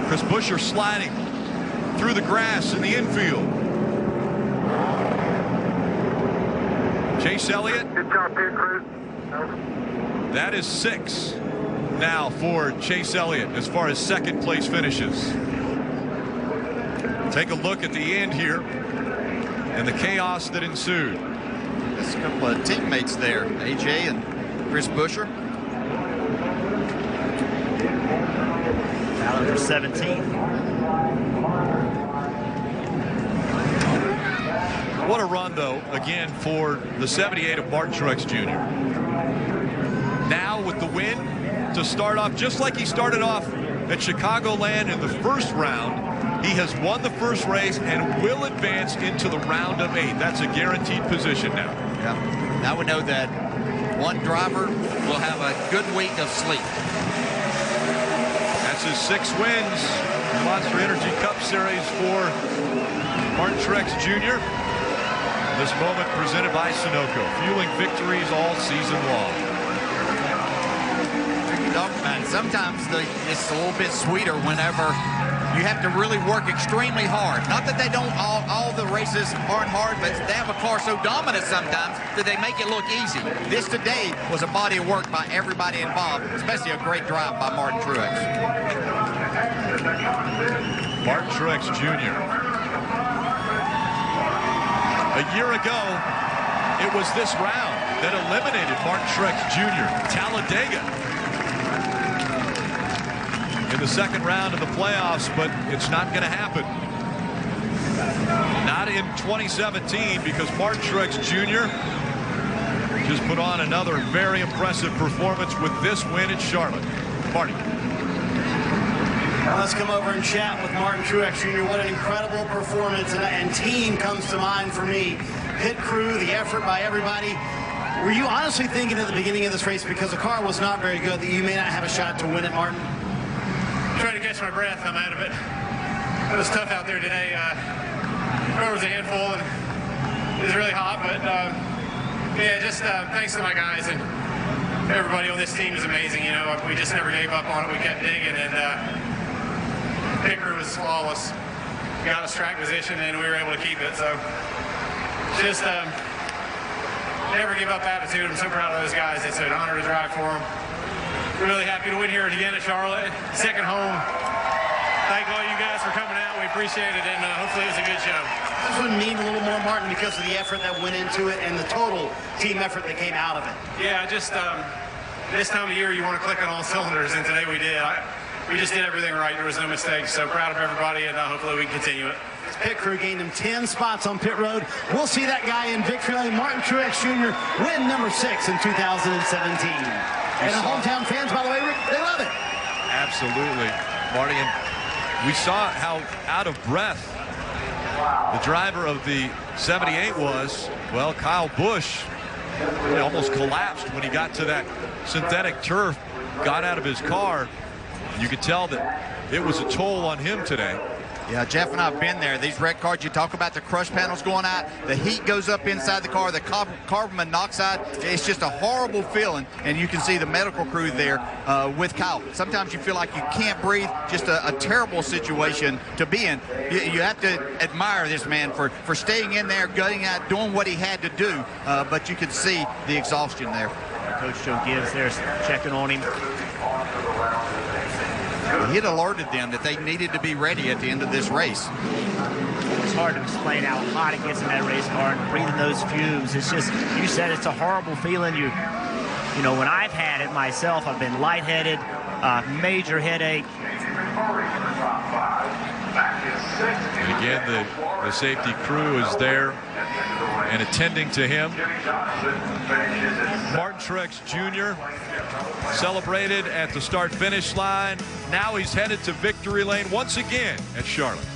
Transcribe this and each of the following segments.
Chris Buescher sliding through the grass in the infield. Chase Elliott. Good job, pit crew. That is 6 now for Chase Elliott as far as second place finishes. Take a look at the end here and the chaos that ensued. There's a couple of teammates there, AJ and Chris Buescher. Now number 17. What a run, though, again, for the 78 of Martin Truex Jr. Now with the win to start off, just like he started off at Chicagoland in the first round, he has won the first race and will advance into the round of 8. That's a guaranteed position now. Yeah. Now we know that one driver will have a good week of sleep. That's his 6 wins in the Monster Energy Cup Series for Martin Truex Jr. This moment presented by Sunoco, fueling victories all season long. And sometimes it's a little bit sweeter whenever you have to really work extremely hard. Not that they don't, all the races aren't hard, but they have a car so dominant sometimes that they make it look easy. This today was a body of work by everybody involved, especially a great drive by Martin Truex. Martin Truex Jr. A year ago, it was this round that eliminated Martin Truex Jr. Talladega in the second round of the playoffs, but it's not going to happen. Not in 2017, because Martin Truex Jr. just put on another very impressive performance with this win at Charlotte. Marty. Let's come over and chat with Martin Truex Jr. What an incredible performance, and team comes to mind for me. Pit crew, the effort by everybody. Were you honestly thinking at the beginning of this race, because the car was not very good, that you may not have a shot to win it, Martin? Trying to catch my breath. I'm out of it. It was tough out there today. There was a handful, and it was really hot, but yeah, just thanks to my guys, and everybody on this team is amazing. You know, we just never gave up on it. We kept digging, and pit crew was flawless. We got us track position, and we were able to keep it. So just never give up attitude. I'm so proud of those guys. It's an honor to drive for them. Really happy to win here again at Charlotte. Second home. Thank all you guys for coming out. We appreciate it, and hopefully it was a good show. This would mean a little more, Martin, because of the effort that went into it and the total team effort that came out of it. Yeah, just this time of year you want to click on all cylinders, and today we did. We just did everything right. There was no mistakes. So proud of everybody, and hopefully we can continue it. This pit crew gained him 10 spots on pit road. We'll see that guy in victory lane. Martin Truex Jr. win number 6 in 2017. And the hometown fans, by the way, they love it. Absolutely, Marty. And we saw how out of breath the driver of the 78 was. Well, Kyle Busch almost collapsed when he got to that synthetic turf, got out of his car. You could tell that it was a toll on him today. Yeah, Jeff and I have been there. These wreck cars, you talk about the crush panels going out, the heat goes up inside the car, the carbon monoxide. It's just a horrible feeling, and you can see the medical crew there with Kyle. Sometimes you feel like you can't breathe. Just a terrible situation to be in. You have to admire this man for staying in there, gutting out, doing what he had to do, but you could see the exhaustion there. Coach Joe Gibbs there's checking on him. He had alerted them that they needed to be ready at the end of this race. It's hard to explain how hot it gets in that race car and breathing those fumes. It's just, you said it's a horrible feeling. You know, when I've had it myself, I've been lightheaded, major headache. And again, the safety crew is there and attending to him. Martin Truex Jr. celebrated at the start-finish line. Now he's headed to victory lane once again at Charlotte.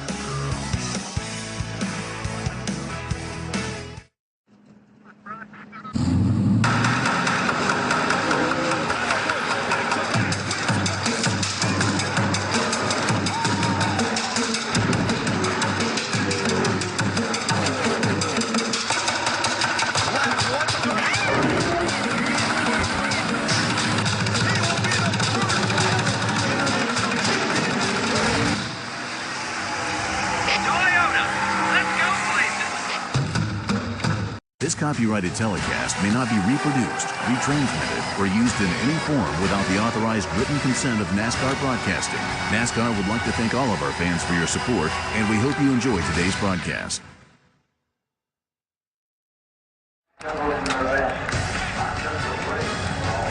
This copyrighted telecast may not be reproduced, retransmitted, or used in any form without the authorized written consent of NASCAR Broadcasting. NASCAR would like to thank all of our fans for your support, and we hope you enjoy today's broadcast.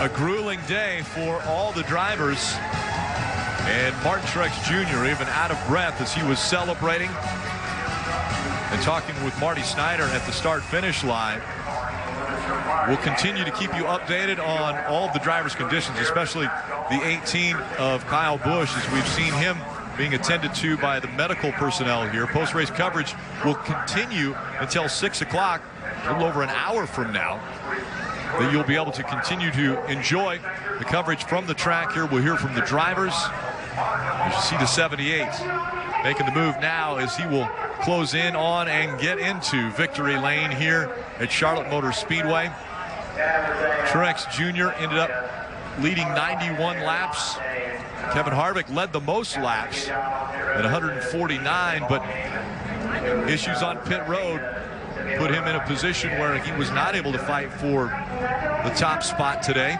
A grueling day for all the drivers. And Martin Truex Jr. even out of breath as he was celebrating and talking with Marty Snyder at the start-finish line. We'll continue to keep you updated on all of the drivers' conditions, especially the 18 of Kyle Busch, as we've seen him being attended to by the medical personnel here. Post-race coverage will continue until 6 o'clock, a little over an hour from now, that you'll be able to continue to enjoy the coverage from the track here. We'll hear from the drivers. As you see the 78 making the move now as he will close in on and get into victory lane here at Charlotte Motor Speedway. Truex Jr. ended up leading 91 laps. Kevin Harvick led the most laps at 149, but issues on pit road put him in a position where he was not able to fight for the top spot today.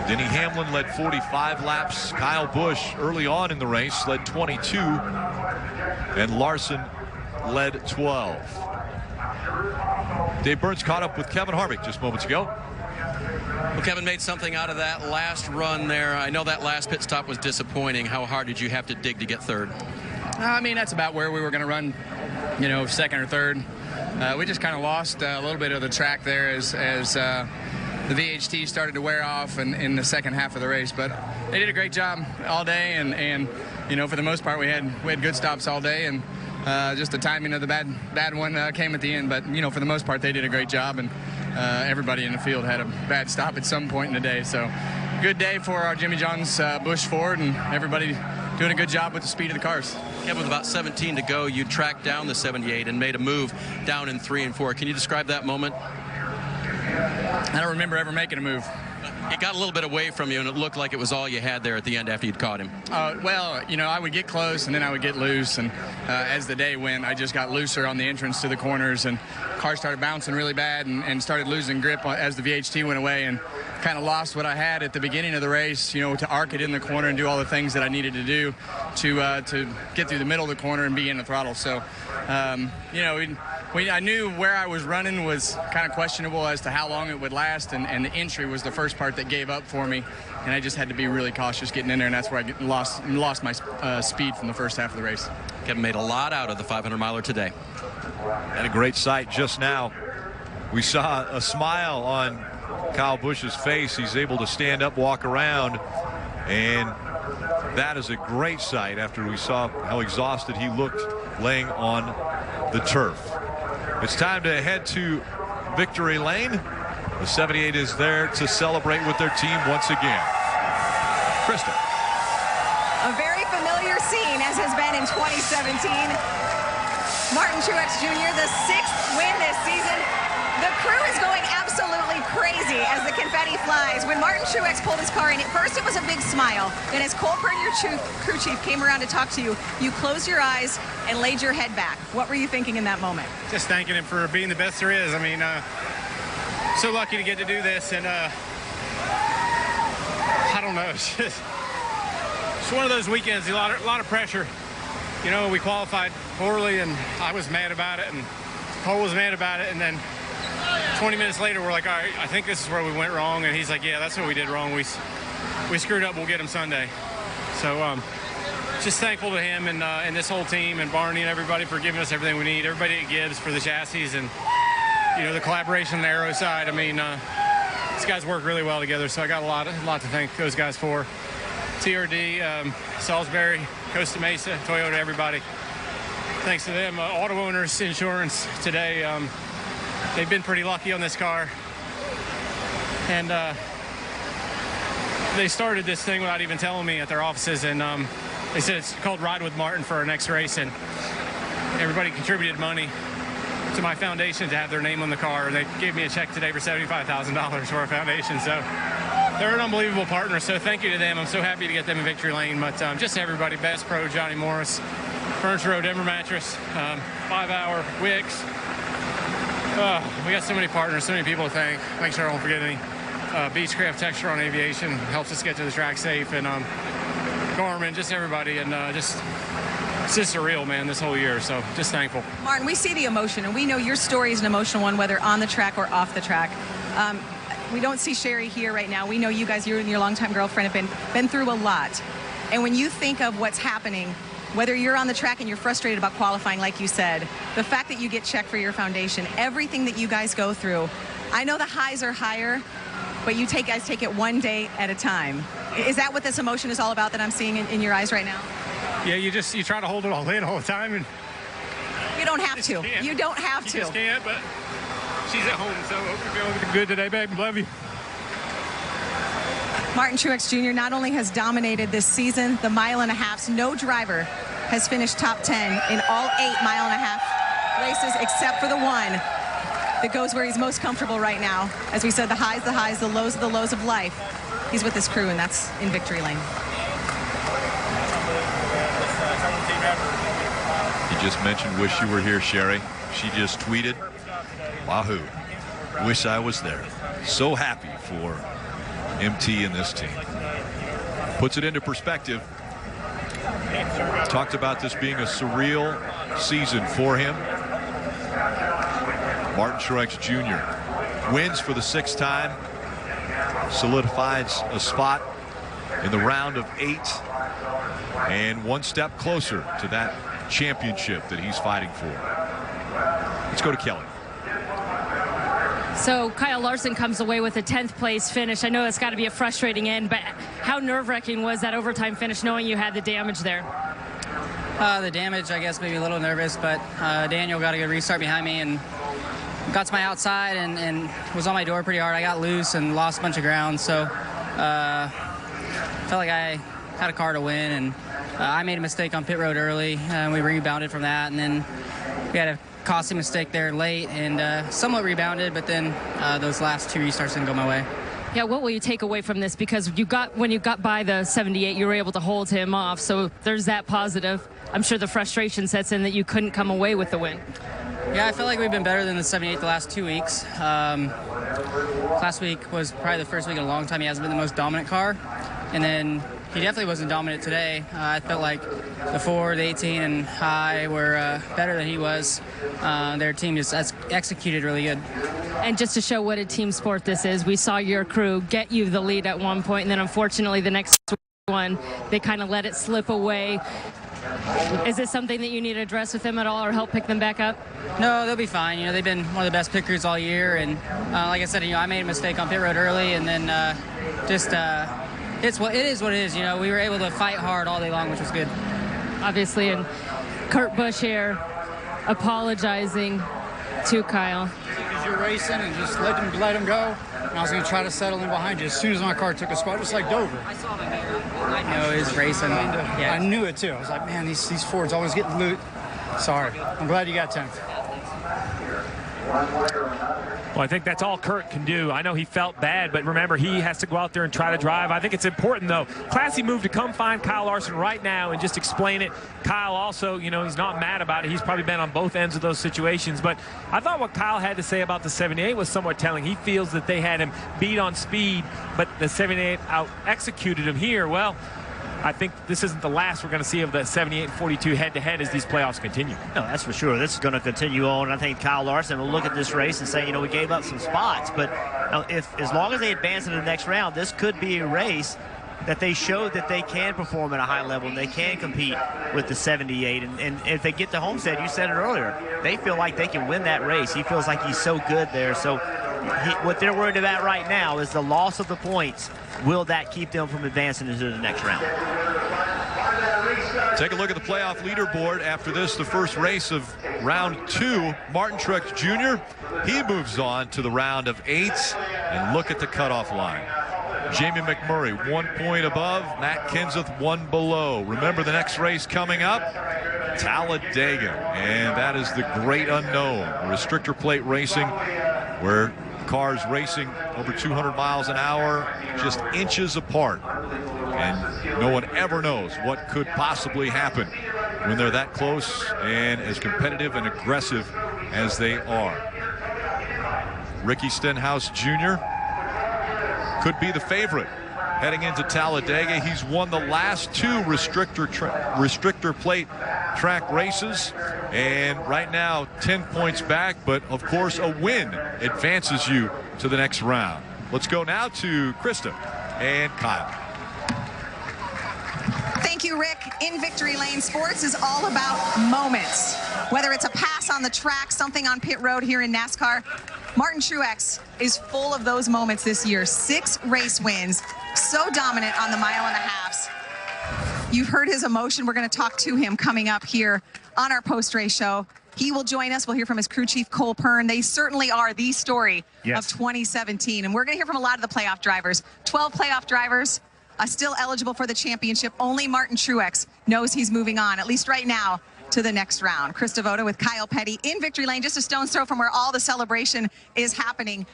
Denny Hamlin led 45 laps. Kyle Busch early on in the race led 22, and Larson led 12. Dave Burns caught up with Kevin Harvick just moments ago. Well, Kevin made something out of that last run there. I know that last pit stop was disappointing. How hard did you have to dig to get third? I mean, that's about where we were going to run, you know, second or third. We just kind of lost a little bit of the track there as the VHT started to wear off in the second half of the race. But they did a great job all day, and you know, for the most part, we had good stops all day, and just the timing of the bad one came at the end. But you know, for the most part, they did a great job, and everybody in the field had a bad stop at some point in the day. So good day for our Jimmy John's Busch Ford, and everybody doing a good job with the speed of the cars. Yeah, with about 17 to go, you tracked down the 78 and made a move down in 3 and 4. Can you describe that moment? I don't remember ever making a move. It got a little bit away from you, and it looked like it was all you had there at the end after you'd caught him. Well, you know, I would get close, and then I would get loose, and as the day went, I just got looser on the entrance to the corners, and cars started bouncing really bad and started losing grip as the VHT went away, and kind of lost what I had at the beginning of the race, you know, to arc it in the corner and do all the things that I needed to do to get through the middle of the corner and be in the throttle. So, you know, I knew where I was running was kind of questionable as to how long it would last, and the entry was the first part that gave up for me, and I just had to be really cautious getting in there, and that's where I lost my speed from the first half of the race. Kevin made a lot out of the 500-miler today. And a great sight just now. We saw a smile on Kyle Busch's face. He's able to stand up, walk around, and that is a great sight after we saw how exhausted he looked laying on the turf. It's time to head to victory lane. The 78 is there to celebrate with their team once again. Krista. A very familiar scene, as has been in 2017. Martin Truex Jr., the 6th win this season. The crew is going absolutely crazy as the confetti flies. When Martin Truex pulled his car in, at first it was a big smile. Then as Cole Pearn, your crew chief, came around to talk to you, you closed your eyes and laid your head back. What were you thinking in that moment? Just thanking him for being the best there is. I mean, so lucky to get to do this, and I don't know, it's one of those weekends, a lot of pressure. You know, we qualified poorly, and I was mad about it, and Cole was mad about it, and then 20 minutes later, we're like, all right, I think this is where we went wrong, and he's like, yeah, that's what we did wrong. We screwed up. We'll get him Sunday. So just thankful to him and this whole team and Barney and everybody for giving us everything we need. Everybody that gives for the chassis and, you know, the collaboration on the aero side. I mean, these guys work really well together, so I got a lot to thank those guys for. TRD, Salisbury, Costa Mesa, Toyota, everybody. Thanks to them. Auto Owners Insurance today, they've been pretty lucky on this car. And they started this thing without even telling me at their offices, and they said it's called Ride with Martin for our next race, and everybody contributed money to my foundation to have their name on the car. They gave me a check today for $75,000 for our foundation, so they're an unbelievable partner, so thank you to them. I'm so happy to get them in victory lane, but just everybody, Best Pro, Johnny Morris, Furniture Row, Denver Mattress, 5 Hour, Wicks, We got so many partners, so many people to thank. Make sure I don't forget any. Beechcraft Texture on Aviation helps us get to the track safe, and Gorman, just everybody, and it's just surreal, man, this whole year. So just thankful. Martin, we see the emotion, and we know your story is an emotional one, whether on the track or off the track. We don't see Sherry here right now. We know you guys, you and your longtime girlfriend, have been through a lot. And when you think of what's happening, whether you're on the track and you're frustrated about qualifying, like you said, the fact that you get checked for your foundation, everything that you guys go through, I know the highs are higher, but you guys take it one day at a time. Is that what this emotion is all about that I'm seeing in your eyes right now? Yeah, you try to hold it all in all the time, and you don't have to. You don't have to. You just can't, but she's at home, so hope you're feeling good today, babe. Love you. Martin Truex Jr. not only has dominated this season, the mile-and-a-halfs, no driver has finished top 10 in all 8 mile-and-a-half races except for the one that goes where he's most comfortable right now. As we said, the highs, the lows of life. He's with his crew, and that's in victory lane. You just mentioned wish you were here, Sherry. She just tweeted, wahoo, wish I was there. So happy for MT and this team. Puts it into perspective. Talked about this being a surreal season for him. Martin Truex Jr. wins for the 6th time. Solidifies a spot in the round of 8. And one step closer to that championship that he's fighting for. Let's go to Kelly. So Kyle Larson comes away with a 10th place finish. I know it's got to be a frustrating end, but how nerve-wracking was that overtime finish knowing you had the damage there? The damage, I guess, maybe a little nervous, but Daniel got a good restart behind me and got to my outside and was on my door pretty hard. I got loose and lost a bunch of ground, so felt like I had a car to win, and I made a mistake on pit road early, and we rebounded from that, and then we had a costly mistake there late and somewhat rebounded, but then those last 2 restarts didn't go my way. Yeah, what will you take away from this? Because when you got by the 78, you were able to hold him off, so there's that positive. I'm sure the frustration sets in that you couldn't come away with the win. Yeah, I feel like we've been better than the 78 the last 2 weeks. Last week was probably the first week in a long time he hasn't been the most dominant car, and then he definitely wasn't dominant today. I felt like the 4, the 18, and high were better than he was. Their team just executed really good. And just to show what a team sport this is, we saw your crew get you the lead at one point, and then unfortunately the next one, they kind of let it slip away. Is this something that you need to address with them at all or help pick them back up? No, they'll be fine. You know, they've been one of the best pit crews all year, and like I said, you know, I made a mistake on pit road early, and then it is what it is. You know, we were able to fight hard all day long, which was good. Obviously, and Kurt Busch here apologizing to Kyle. Because you're racing and just let him go. And I was going to try to settle in behind you as soon as my car took a spot, just like Dover. I saw him here. I know he was racing. Yeah. I knew it too. I was like, man, these Fords always get loot. Sorry. I'm glad you got 10th. Well, I think that's all Kurt can do. I know he felt bad, but remember, he has to go out there and try to drive. I think it's important, though. Classy move to come find Kyle Larson right now and just explain it. Kyle also, you know, he's not mad about it. He's probably been on both ends of those situations. But I thought what Kyle had to say about the 78 was somewhat telling. He feels that they had him beat on speed, but the 78 out-executed him here. Well, I think this isn't the last we're going to see of the 78-42 head-to-head as these playoffs continue. No, that's for sure. This is going to continue on. I think Kyle Larson will look at this race and say, you know, we gave up some spots, but as long as they advance into the next round, this could be a race that they showed that they can perform at a high level and they can compete with the 78. And if they get to Homestead, you said it earlier, they feel like they can win that race. He feels like he's so good there. So what they're worried about right now is the loss of the points. Will that keep them from advancing into the next round? Take a look at the playoff leaderboard after this, the first race of round 2. Martin Truex Jr., he moves on to the round of 8. And look at the cutoff line. Jamie McMurray, 1 point above. Matt Kenseth, 1 below. Remember the next race coming up? Talladega. And that is the great unknown. Restrictor plate racing, where cars racing over 200 miles an hour, just inches apart. And no one ever knows what could possibly happen when they're that close and as competitive and aggressive as they are. Ricky Stenhouse Jr. could be the favorite heading into Talladega. He's won the last 2 restrictor plate track races, and right now 10 points back, but of course a win advances you to the next round. Let's go now to Krista and Kyle. Thank you, Rick. In Victory Lane, sports is all about moments. Whether it's a pass on the track, something on pit road here in NASCAR, Martin Truex is full of those moments this year. 6 race wins, so dominant on the mile-and-a-halfs. You've heard his emotion. We're going to talk to him coming up here on our post-race show. He will join us. We'll hear from his crew chief, Cole Pern. They certainly are the story of 2017. And we're going to hear from a lot of the playoff drivers. 12 playoff drivers still eligible for the championship. Only Martin Truex knows he's moving on, at least right now, to the next round. Krista Voda with Kyle Petty in Victory Lane, just a stone's throw from where all the celebration is happening.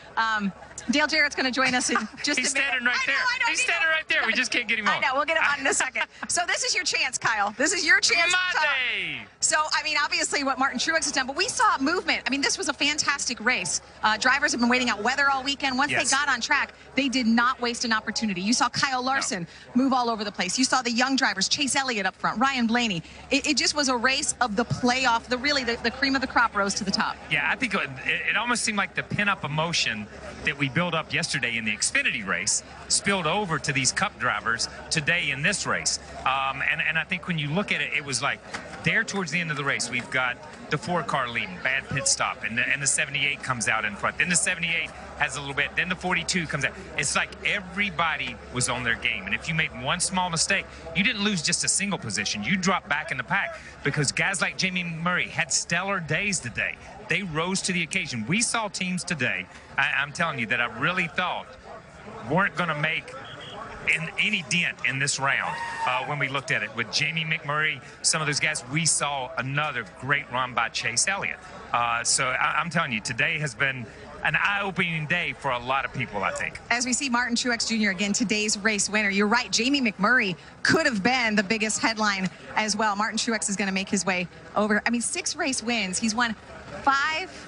Dale Jarrett's going to join us in just a minute. He's standing right there. He's standing right there. We just can't get him on. I know. We'll get him on in a second. So this is your chance, Kyle. This is your chance. Monday. So, I mean, obviously what Martin Truex has done, but we saw movement. I mean, this was a fantastic race. Drivers have been waiting out weather all weekend. Once they got on track, they did not waste an opportunity. You saw Kyle Larson move all over the place. You saw the young drivers, Chase Elliott up front, Ryan Blaney. It just was a race of the playoff. The cream of the crop rose to the top. Yeah, I think it almost seemed like the pin-up emotion that we built up yesterday in the Xfinity race spilled over to these Cup drivers today in this race. And I think when you look at it, it was like there towards the end of the race, we've got the 4-car leading, bad pit stop, and the 78 comes out in front. Then the 78 has a little bit. Then the 42 comes out. It's like everybody was on their game. And if you made one small mistake, you didn't lose just a single position. You dropped back in the pack because guys like Jamie McMurray had stellar days today. They rose to the occasion. We saw teams today, I'm telling you, that I really thought weren't going to make any dent in this round when we looked at it. With Jamie McMurray, some of those guys, we saw another great run by Chase Elliott. So I'm telling you, today has been an eye-opening day for a lot of people, I think. As we see Martin Truex Jr. again, today's race winner. You're right, Jamie McMurray could have been the biggest headline as well. Martin Truex is going to make his way over. I mean, 6 race wins. He's won 5.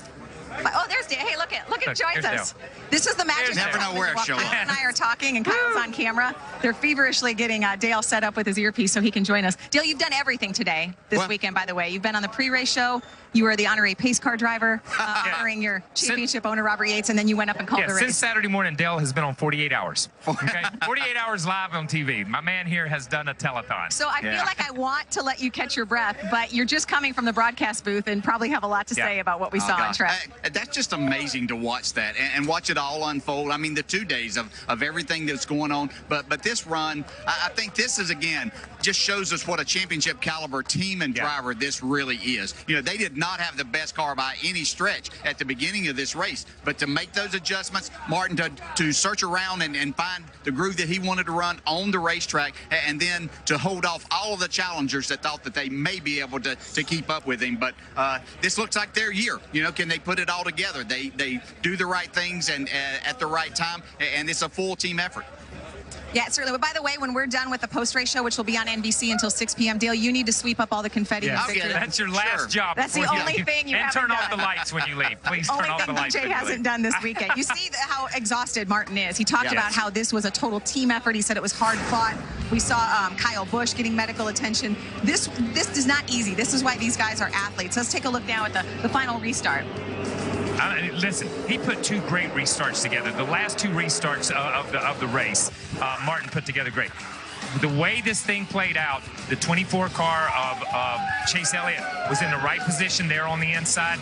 Oh, there's Dale. Hey, look, joins us. This is the magic. Never know where Kyle she'll look. and I are talking, and Kyle's on camera. They're feverishly getting Dale set up with his earpiece so he can join us. Dale, you've done everything today, this weekend, by the way. You've been on the pre-race show. You were the honorary pace car driver, honoring your championship owner, Robert Yates, and then you went up and called the race. Since Saturday morning, Dale has been on 48 hours. Okay? 48 hours live on TV. My man here has done a telethon. So I feel like I want to let you catch your breath, but you're just coming from the broadcast booth and probably have a lot to say about what we saw on track. That's just amazing to watch that and watch it all unfold. I mean, the 2 days of everything that's going on, but this run, I think this is, again, just shows us what a championship caliber team and driver this really is. You know, they did not have the best car by any stretch at the beginning of this race, but to make those adjustments, Martin to search around and find the groove that he wanted to run on the racetrack, and then to hold off all of the challengers that thought that they may be able to keep up with him. But this looks like their year. You know, can they put it all together? They do the right things and at the right time, and it's a full team effort. Yeah, certainly. But by the way, when we're done with the post-race show, which will be on NBC until 6 p.m., Dale, you need to sweep up all the confetti. Yes. That's your last job. That's the only thing you haven't done. And turn off the lights when you leave. Please turn off the lights. Only thing DJ hasn't done this weekend. You see how exhausted Martin is. He talked about how this was a total team effort. He said it was hard fought. We saw Kyle Busch getting medical attention. This is not easy. This is why these guys are athletes. Let's take a look now at the final restart. Listen, he put 2 great restarts together. The last 2 restarts of the race, Martin put together great. The way this thing played out, the 24 car of Chase Elliott was in the right position there on the inside.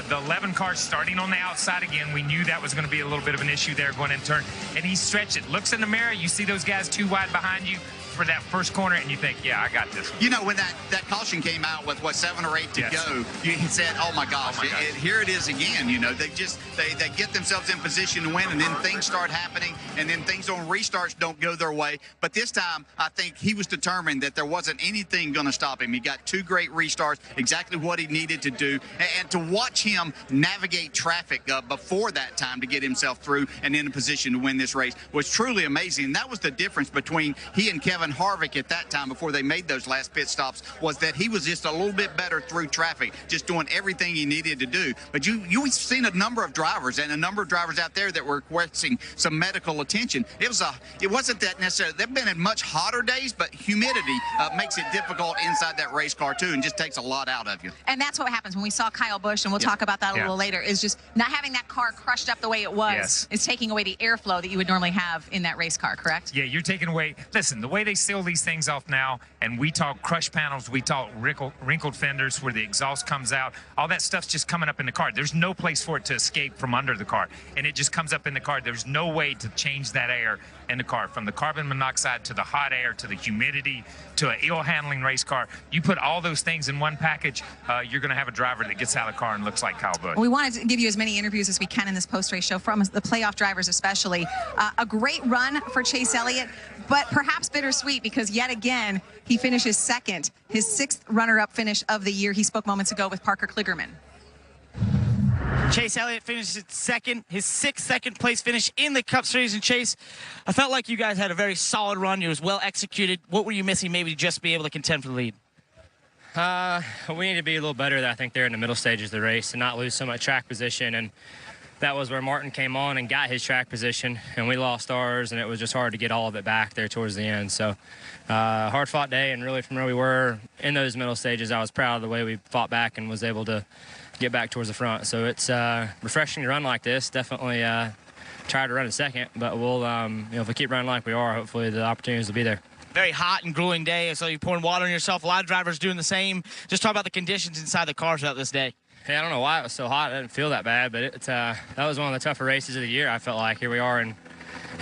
The 11 car starting on the outside again. We knew that was going to be a little bit of an issue there going in turn. And he stretched it. Looks in the mirror. You see those guys 2 wide behind you for that first corner, and you think, yeah, I got this one. You know, when that caution came out with, 7 or 8 to go, you said, oh, my gosh, here it is again. You know, they get themselves in position to win, and then things start happening, and then things on restarts don't go their way. But this time, I think he was determined that there wasn't anything going to stop him. He got 2 great restarts, exactly what he needed to do. And to watch him navigate traffic before that time to get himself through and in a position to win this race was truly amazing. And that was the difference between he and Kevin Kevin Harvick at that time before they made those last pit stops was that he was just a little bit better through traffic, just doing everything he needed to do. But you've seen a number of drivers and a number of drivers out there that were requesting some medical attention. It wasn't that necessarily. They've been in much hotter days, but humidity makes it difficult inside that race car too, and just takes a lot out of you. And that's what happens when we saw Kyle Busch, and we'll talk about that a little later, is just not having that car crushed up the way it was is taking away the airflow that you would normally have in that race car, correct? Yeah, you're taking away. Listen, the way they seal these things off now, and we talk crush panels, we talk wrinkled fenders where the exhaust comes out, all that stuff's just coming up in the car. There's no place for it to escape from under the car, and it just comes up in the car. There's no way to change that air in the car, from the carbon monoxide to the hot air to the humidity to an ill-handling race car. You put all those things in one package, you're going to have a driver that gets out of the car and looks like Kyle Busch. We wanted to give you as many interviews as we can in this post-race show from the playoff drivers especially. A great run for Chase Elliott, but perhaps bittersweet because yet again, he finishes second, his 6th runner-up finish of the year. He spoke moments ago with Parker Kligerman. Chase Elliott finished second, his 6th second-place finish in the Cup Series. And Chase, I felt like you guys had a very solid run. It was well executed. What were you missing maybe to just be able to contend for the lead? We need to be a little better, I think, there in the middle stages of the race and not lose so much track position. And that was where Martin came on and got his track position, and we lost ours, and it was just hard to get all of it back there towards the end. So hard-fought day, and really from where we were in those middle stages, I was proud of the way we fought back and was able to get back towards the front. So it's refreshing to run like this. Definitely tired to run in second, but we'll, if we keep running like we are, hopefully the opportunities will be there. Very hot and grueling day, so you're pouring water on yourself. A lot of drivers doing the same. Just talk about the conditions inside the cars throughout this day. Hey, I don't know why it was so hot. I didn't feel that bad, but that was one of the tougher races of the year. I felt like here we are in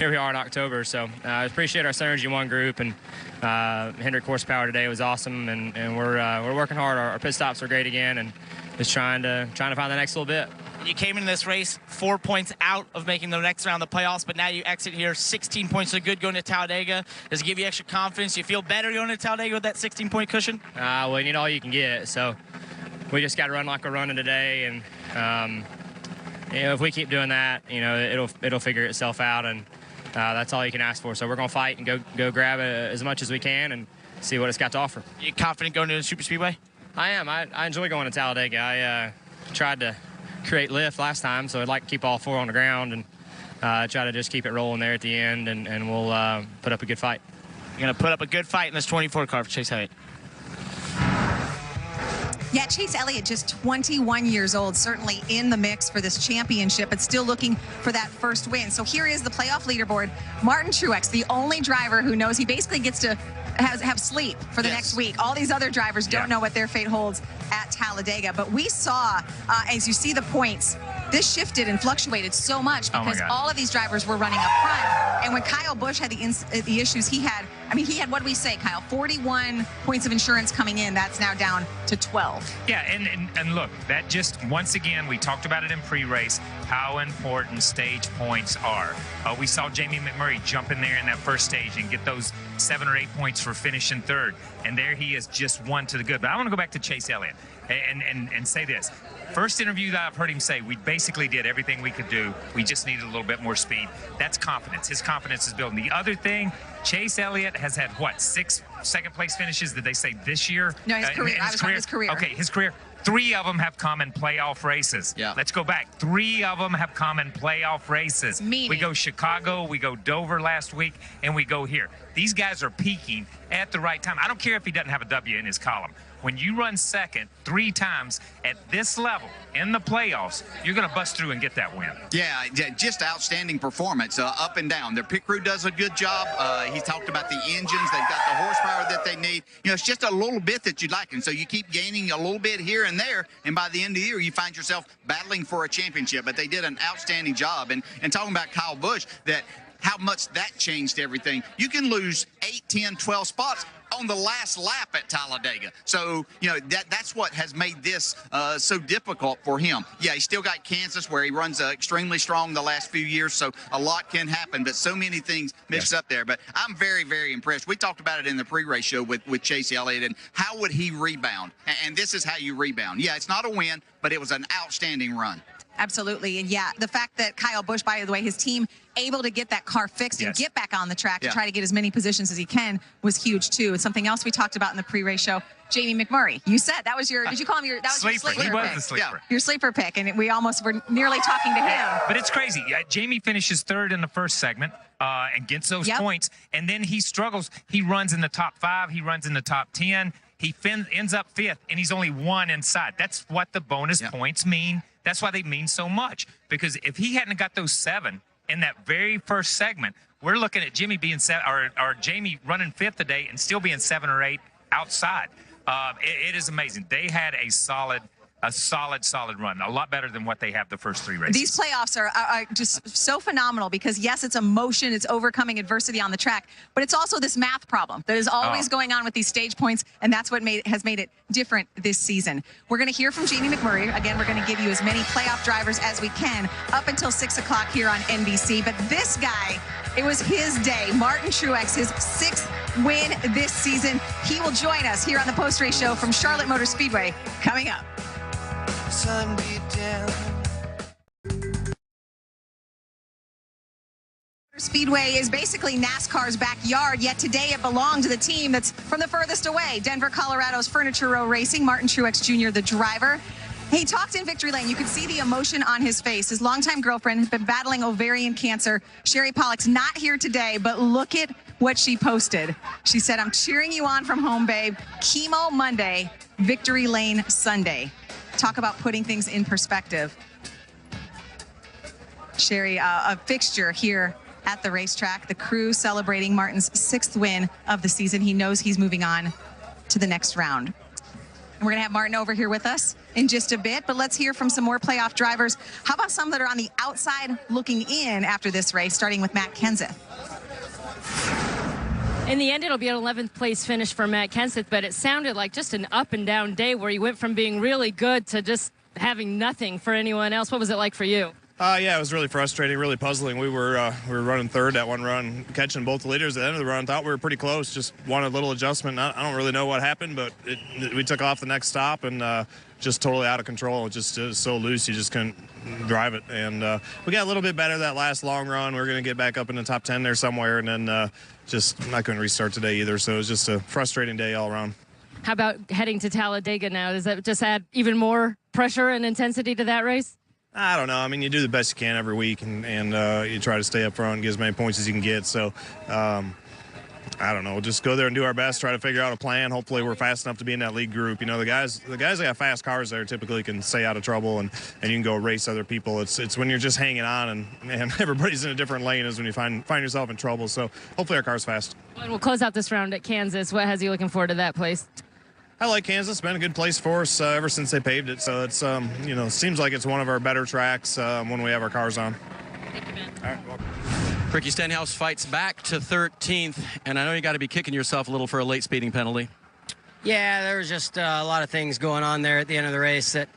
October. So I appreciate our Synergy One group, and Hendrick horsepower today was awesome, and we're working hard. Our pit stops are great again, and just trying to find the next little bit. You came into this race 4 points out of making the next round of the playoffs, but now you exit here 16 points to good going to Talladega. Does it give you extra confidence? You feel better going to Talladega with that 16-point cushion? Well, you need all you can get, so we just got to run like we're running today, and if we keep doing that, it'll figure itself out, and that's all you can ask for. So we're gonna fight and go grab as much as we can and see what it's got to offer. You confident going to the Super Speedway? I am. I enjoy going to Talladega. I tried to create lift last time, so I'd like to keep all 4 on the ground and try to just keep it rolling there at the end, and we'll put up a good fight. You're gonna put up a good fight in this 24 car for Chase Elliott. Yeah, Chase Elliott, just 21 years old, certainly in the mix for this championship, but still looking for that first win. So here is the playoff leaderboard. Martin Truex, the only driver who knows he basically gets to have sleep for the next week. All these other drivers don't know what their fate holds at Talladega. But we saw, as you see the points, this shifted and fluctuated so much because all of these drivers were running up front. And when Kyle Busch had the issues he had, he had, what do we say, Kyle, 41 points of insurance coming in. That's now down to 12. Yeah, and look, that just, once again, we talked about it in pre-race, how important stage points are. We saw Jamie McMurray jump in there in that first stage and get those 7 or 8 points for finishing third. And there he is, just one to the good. But I want to go back to Chase Elliott and say this. First interview that I've heard him say, we basically did everything we could do. We just needed a little bit more speed. That's confidence. His confidence is building. The other thing, Chase Elliott has had, what, 6 second-place finishes, did they say, this year? No, his career. I was talking his career. Okay, his career. 3 of them have come in playoff races. Yeah. Let's go back. 3 of them have come in playoff races. Meaning? We go Chicago, we go Dover last week, and we go here. These guys are peaking at the right time. I don't care if he doesn't have a W in his column. When you run second 3 times at this level in the playoffs, you're going to bust through and get that win. Yeah, just outstanding performance up and down. Their pit crew does a good job. He talked about the engines. They've got the horsepower that they need. It's just a little bit that you'd like. And so you keep gaining a little bit here and there. And by the end of the year, you find yourself battling for a championship. But they did an outstanding job. And talking about Kyle Busch, that how much that changed everything. You can lose 8, 10, 12 spots on the last lap at Talladega. So, that's what has made this so difficult for him. Yeah, he still got Kansas where he runs extremely strong the last few years, so a lot can happen, but so many things mixed up there. But I'm very, very impressed. We talked about it in the pre-race show with Chase Elliott and how would he rebound. And this is how you rebound. Yeah, it's not a win, but it was an outstanding run. Absolutely. And yeah, the fact that Kyle Busch, by the way, his team able to get that car fixed and get back on the track to try to get as many positions as he can was huge too. It's something else we talked about in the pre-race show. Jamie McMurray, you said that was your, did you call him your, that was sleeper. Your sleeper He was pick. the sleeper. Your sleeper pick, and we almost were nearly talking to him. But it's crazy. Jamie finishes third in the first segment and gets those points, and then he struggles. He runs in the top 5. He runs in the top 10. He ends up 5th, and he's only 1 inside. That's what the bonus points mean. That's why they mean so much, because if he hadn't got those 7 in that very first segment, we're looking at Jimmy being 7, or Jamie running 5th today and still being 7 or 8 outside. It is amazing. They had a solid run, a lot better than what they have the first 3 races. These playoffs are just so phenomenal because, yes, it's emotion, it's overcoming adversity on the track, but it's also this math problem that is always going on with these stage points, and that's what has made it different this season. We're going to hear from Jamie McMurray. Again, we're going to give you as many playoff drivers as we can up until 6 o'clock here on NBC, but this guy, it was his day. Martin Truex, his 6th win this season. He will join us here on the post-race show from Charlotte Motor Speedway coming up. Sun beat down. Speedway is basically NASCAR's backyard, yet today it belonged to the team that's from the furthest away, Denver, Colorado's Furniture Row Racing. Martin Truex Jr., the driver. He talked in victory lane. You could see the emotion on his face. His longtime girlfriend has been battling ovarian cancer. Sherry Pollock's not here today, but look at what she posted. She said, "I'm cheering you on from home, babe. Chemo Monday, victory lane Sunday." Talk about putting things in perspective. Sherry, a fixture here at the racetrack. The crew celebrating Martin's 6th win of the season. He knows he's moving on to the next round. And we're going to have Martin over here with us in just a bit, but let's hear from some more playoff drivers. How about some that are on the outside looking in after this race, starting with Matt Kenseth? In the end, it'll be an 11th place finish for Matt Kenseth, but it sounded like just an up and down day where he went from being really good to just having nothing for anyone else. What was it like for you? Yeah, it was really frustrating, really puzzling. We were running third that one run, catching both the leaders at the end of the run. Thought we were pretty close, just wanted a little adjustment. I don't really know what happened, but we took off the next stop and just totally out of control. It was so loose, you just couldn't drive it. And we got a little bit better that last long run. We're going to get back up in the top 10 there somewhere, and then I couldn't restart today either. So it was just a frustrating day all around. How about heading to Talladega now? Does that just add even more pressure and intensity to that race? I don't know. I mean, you do the best you can every week, and you try to stay up front and get as many points as you can get. So, I don't know. We'll just go there and do our best, try to figure out a plan. Hopefully we're fast enough to be in that lead group. You know, the guys that got fast cars there typically can stay out of trouble, and you can go race other people. It's when you're just hanging on and everybody's in a different lane is when you find yourself in trouble. So hopefully our car's fast. And we'll close out this round at Kansas. What has you looking forward to that place? I like Kansas. It's been a good place for us ever since they paved it. So it's, seems like it's one of our better tracks when we have our cars on. Thank you, man. All right, welcome. Ricky Stenhouse fights back to 13th, and I know you got to be kicking yourself a little for a late speeding penalty. Yeah, there was just a lot of things going on there at the end of the race that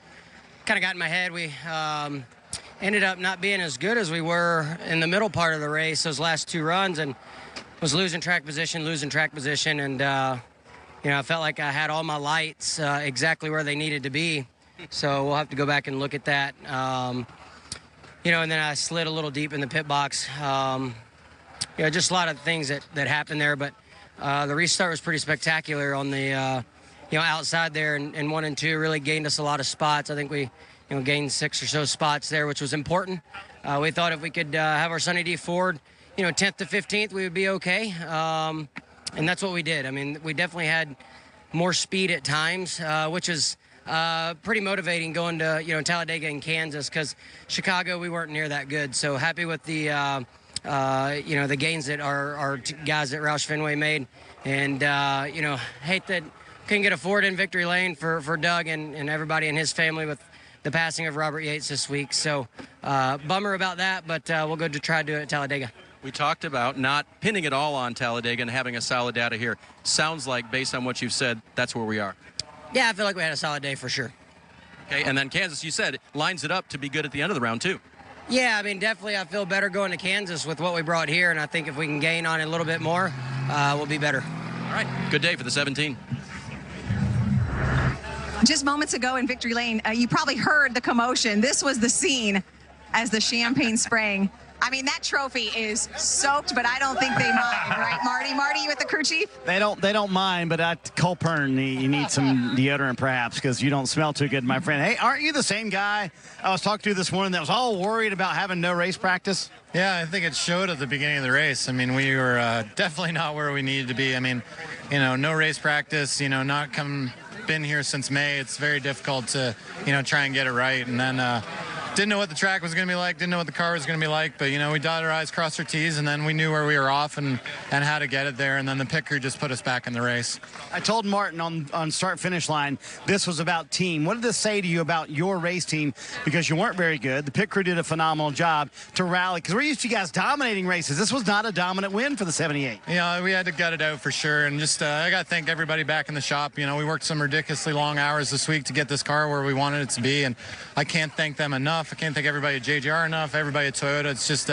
kind of got in my head. We ended up not being as good as we were in the middle part of the race, those last 2 runs, and was losing track position, and I felt like I had all my lights exactly where they needed to be. So we'll have to go back and look at that. And then I slid a little deep in the pit box. Just a lot of things that happened there. But the restart was pretty spectacular on the, outside there. And 1 and 2 really gained us a lot of spots. I think we, gained 6 or so spots there, which was important. We thought if we could have our Sunny D Ford, 10th to 15th, we would be okay. And that's what we did. I mean, we definitely had more speed at times, which is pretty motivating going to, Talladega and Kansas, because Chicago, we weren't near that good. So happy with the, the gains that our guys at Roush Fenway made. And, hate that couldn't get a Ford in victory lane for Doug and everybody in his family with the passing of Robert Yates this week. So bummer about that, but we'll go to try to do it at Talladega. We talked about not pinning it all on Talladega and having a solid data here. Sounds like, based on what you've said, that's where we are. Yeah, I feel like we had a solid day for sure. Okay, and then Kansas, you said, lines it up to be good at the end of the round, too. Yeah, I mean, definitely I feel better going to Kansas with what we brought here, and I think if we can gain on it a little bit more, we'll be better. All right, good day for the 17. Just moments ago in Victory Lane, you probably heard the commotion. This was the scene as the champagne sprang. I mean, that trophy is soaked, but I don't think they mind, right, Marty? Marty, you with the crew chief? They don't mind, but at Colpern, you need some deodorant perhaps because you don't smell too good, my friend. Hey, aren't you the same guy I was talking to this morning that was all worried about having no race practice? Yeah, I think it showed at the beginning of the race. I mean, we were definitely not where we needed to be. I mean, no race practice, been here since May. It's very difficult to, try and get it right. And then didn't know what the track was going to be like, didn't know what the car was going to be like, but, we dotted our I's, crossed our T's, and then we knew where we were off and how to get it there, and then the pit crew just put us back in the race. I told Martin on start-finish line this was about team. What did this say to you about your race team? Because you weren't very good. The pit crew did a phenomenal job to rally, because we're used to you guys dominating races. This was not a dominant win for the 78. Yeah, we had to gut it out for sure, and just I got to thank everybody back in the shop. We worked some ridiculously long hours this week to get this car where we wanted it to be, and I can't thank them enough. I can't thank everybody at JGR enough, everybody at Toyota. It's just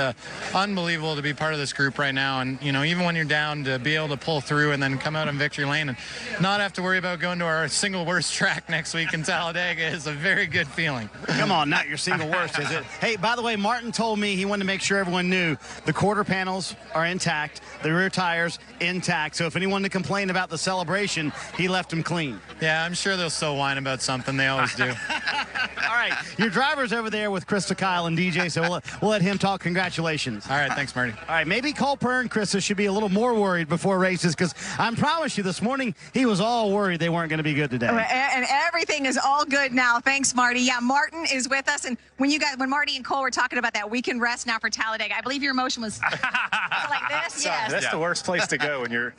unbelievable to be part of this group right now, and even when you're down, to be able to pull through and then come out in victory lane and not have to worry about going to our single worst track next week in Talladega is a very good feeling. Come on, not your single worst, is it? Hey, by the way, Martin told me he wanted to make sure everyone knew the quarter panels are intact, the rear tires intact, so if anyone to complain about the celebration, he left them clean. Yeah, I'm sure they'll still whine about something. They always do. All right, your driver's over there with Krista, Kyle, and DJ, so we'll let him talk. Congratulations. All right, thanks, Marty. All right, maybe Colpern and Krista should be a little more worried before races, because I promise you this morning he was all worried they weren't going to be good today. And everything is all good now. Thanks, Marty. Yeah, Martin is with us, and when Marty and Cole were talking about that, we can rest now for Talladega. I believe your emotion was like this. Yes. That's the worst place to go when you're.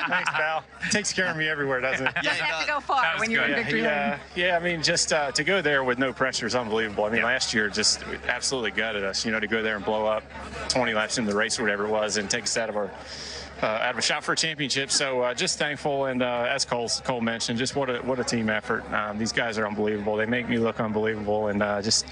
Thanks, pal. Takes care of me everywhere, doesn't it? You doesn't have to go far when you're in victory lane. Yeah, I mean, just to go there with no pressure is unbelievable. I mean, last year just absolutely gutted us. To go there and blow up 20 laps in the race or whatever it was, and take us out of our. Out of a shot for a championship, so just thankful, and as Cole mentioned, just what a team effort. These guys are unbelievable. They make me look unbelievable, and just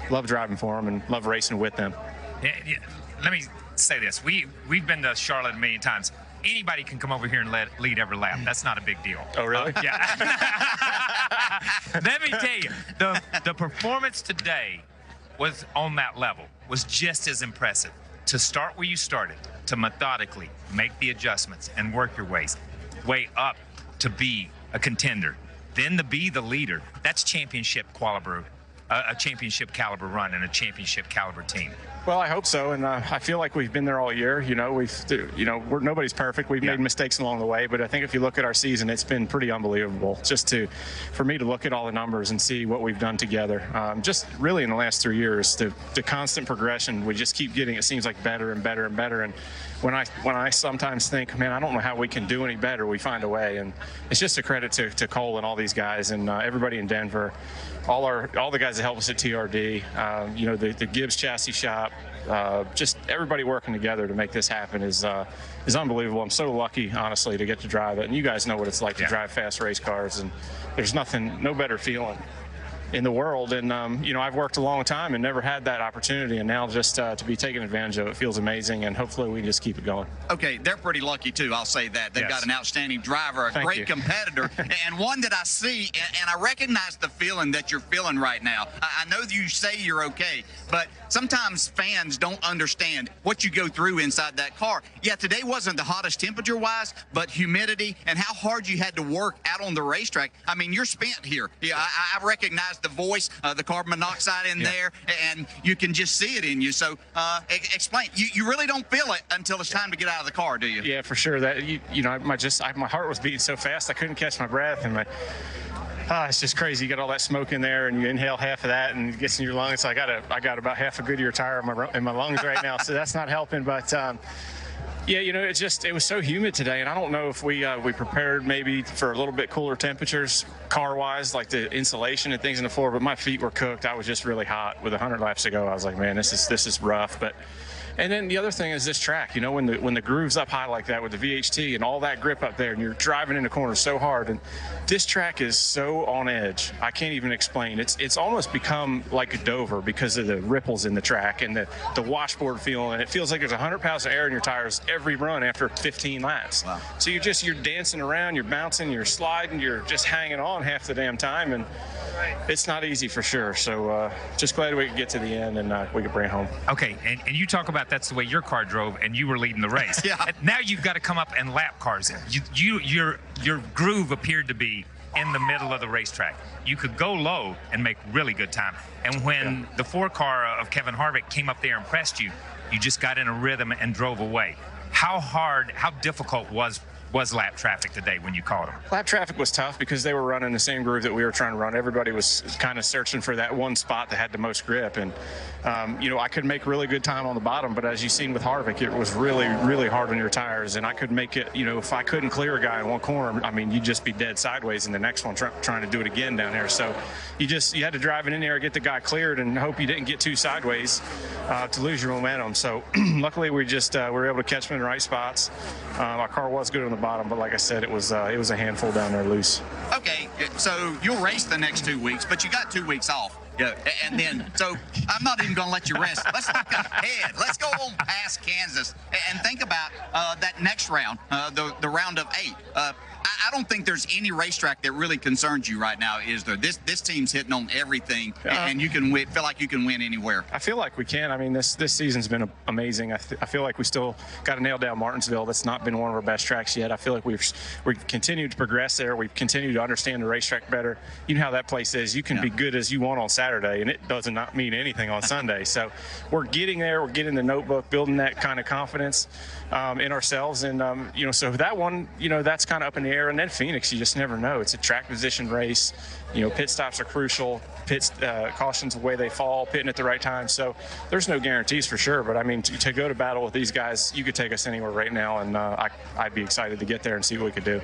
love driving for them and love racing with them. Yeah, let me say this: we've been to Charlotte a million times. Anybody can come over here and lead every lap. That's not a big deal. Oh, really? Yeah. Let me tell you, the performance today was on that level. Was just as impressive. To start where you started, to methodically make the adjustments and work your way up to be a contender, then to be the leader. That's championship caliber, a championship caliber run and a championship caliber team. Well, I hope so, and I feel like we've been there all year. Nobody's perfect. We've made mistakes along the way, but I think if you look at our season, it's been pretty unbelievable. Just for me to look at all the numbers and see what we've done together, just really in the last 3 years, the constant progression. We just keep getting, it seems like, better and better and better. And when I sometimes think, man, I don't know how we can do any better, we find a way. And it's just a credit to Cole and all these guys and everybody in Denver. All the guys that help us at TRD, the Gibbs chassis shop, just everybody working together to make this happen is unbelievable. I'm so lucky, honestly, to get to drive it. And you guys know what it's like to drive fast race cars, and there's no better feeling in the world. And I've worked a long time and never had that opportunity, and now just to be taken advantage of it feels amazing, and hopefully we can just keep it going. Okay, they're pretty lucky too, I'll say that. They've got an outstanding driver, a great competitor, and one that I see, and I recognize the feeling that you're feeling right now. I know you say you're okay, but sometimes fans don't understand what you go through inside that car. Yeah, today wasn't the hottest temperature-wise, but humidity and how hard you had to work out on the racetrack. I mean, you're spent here. Yeah, I recognize the voice, the carbon monoxide in there, and you can just see it in you. So explain. You really don't feel it until it's time to get out of the car, do you? Yeah, for sure. That my heart was beating so fast I couldn't catch my breath, and it's just crazy. You got all that smoke in there, and you inhale half of that, and it gets in your lungs. So I got about half a Goodyear tire in my lungs right now, so that's not helping. But yeah, it was so humid today, and I don't know if we prepared maybe for a little bit cooler temperatures car-wise, like the insulation and things in the floor. But my feet were cooked. I was just really hot with 100 laps to go. I was like, man, this is rough. But And then the other thing is this track, you know, when the groove's up high like that with the VHT and all that grip up there and you're driving into corners so hard, and this track is so on edge. I can't even explain. It's almost become like a Dover because of the ripples in the track and the washboard feel, and it feels like there's 100 pounds of air in your tires every run after 15 laps. Wow. So you're dancing around, you're bouncing, you're sliding, you're just hanging on half the damn time, and it's not easy for sure. So just glad we could get to the end and we could bring it home. Okay, and you talk about that's the way your car drove, and you were leading the race. Yeah. Now you've got to come up and lap cars in. Your groove appeared to be in the middle of the racetrack. You could go low and make really good time. And when the 4-car of Kevin Harvick came up there and pressed you, you just got in a rhythm and drove away. How difficult was lap traffic today when you caught them? Lap traffic was tough because they were running the same groove that we were trying to run. Everybody was kind of searching for that one spot that had the most grip. And, you know, I could make really good time on the bottom, but as you've seen with Harvick, it was really, really hard on your tires. And I could make it, you know, if I couldn't clear a guy in one corner, I mean, you'd just be dead sideways in the next one trying to do it again down there. So you had to drive it in there, get the guy cleared, and hope you didn't get too sideways to lose your momentum. So luckily we were able to catch them in the right spots. Our car was good on the bottom, but like I said, it was a handful down there loose. Okay, so you'll race the next 2 weeks, but you got 2 weeks off. Yeah, and then, so I'm not even going to let you rest. Let's look ahead. Let's go on past Kansas and think about that next round, the round of 8. I don't think there's any racetrack that really concerns you right now, is there? This team's hitting on everything, and you can feel like you can win anywhere. I feel like we can. I mean, this season's been amazing. I feel like we still got to nail down Martinsville. That's not been one of our best tracks yet. I feel like we've continued to progress there. We've continued to understand the racetrack better. You know how that place is. You can be good as you want on Saturday, and it does not mean anything on Sunday. So we're getting there. We're getting the notebook, building that kind of confidence in ourselves. And, you know, so that one, you know, that's kind of up in the air. And then Phoenix, you just never know. It's a track position race. You know, pit stops are crucial. Cautions the way they fall, pitting at the right time. So there's no guarantees for sure. But, I mean, to go to battle with these guys, you could take us anywhere right now. And I'd be excited to get there and see what we could do.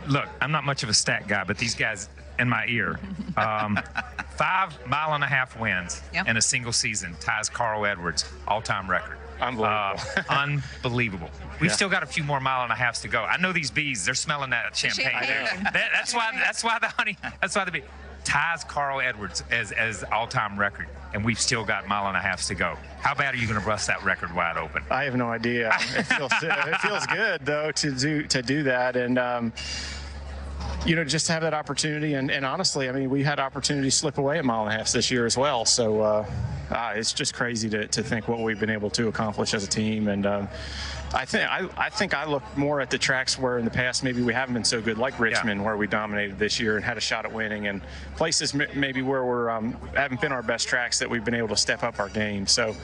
Look, I'm not much of a stat guy, but these guys in my ear. 5 mile-and-a-half wins in a single season ties Carl Edwards' all-time record. Unbelievable. Unbelievable. We've still got a few more mile-and-a-halves to go. I know these bees, they're smelling that champagne. That's why the bee ties Carl Edwards as all-time record, and we've still got mile-and-a-halves to go. How bad are you going to bust that record wide open? I have no idea. It feels good, though, to do that. And, you know, just to have that opportunity. And honestly, I mean, we had opportunities slip away at mile-and-a-halves this year as well. So it's just crazy to think what we've been able to accomplish as a team. And I think I look more at the tracks where in the past maybe we haven't been so good, like Richmond, where we dominated this year and had a shot at winning, and places maybe where we're haven't been our best tracks that we've been able to step up our game. So,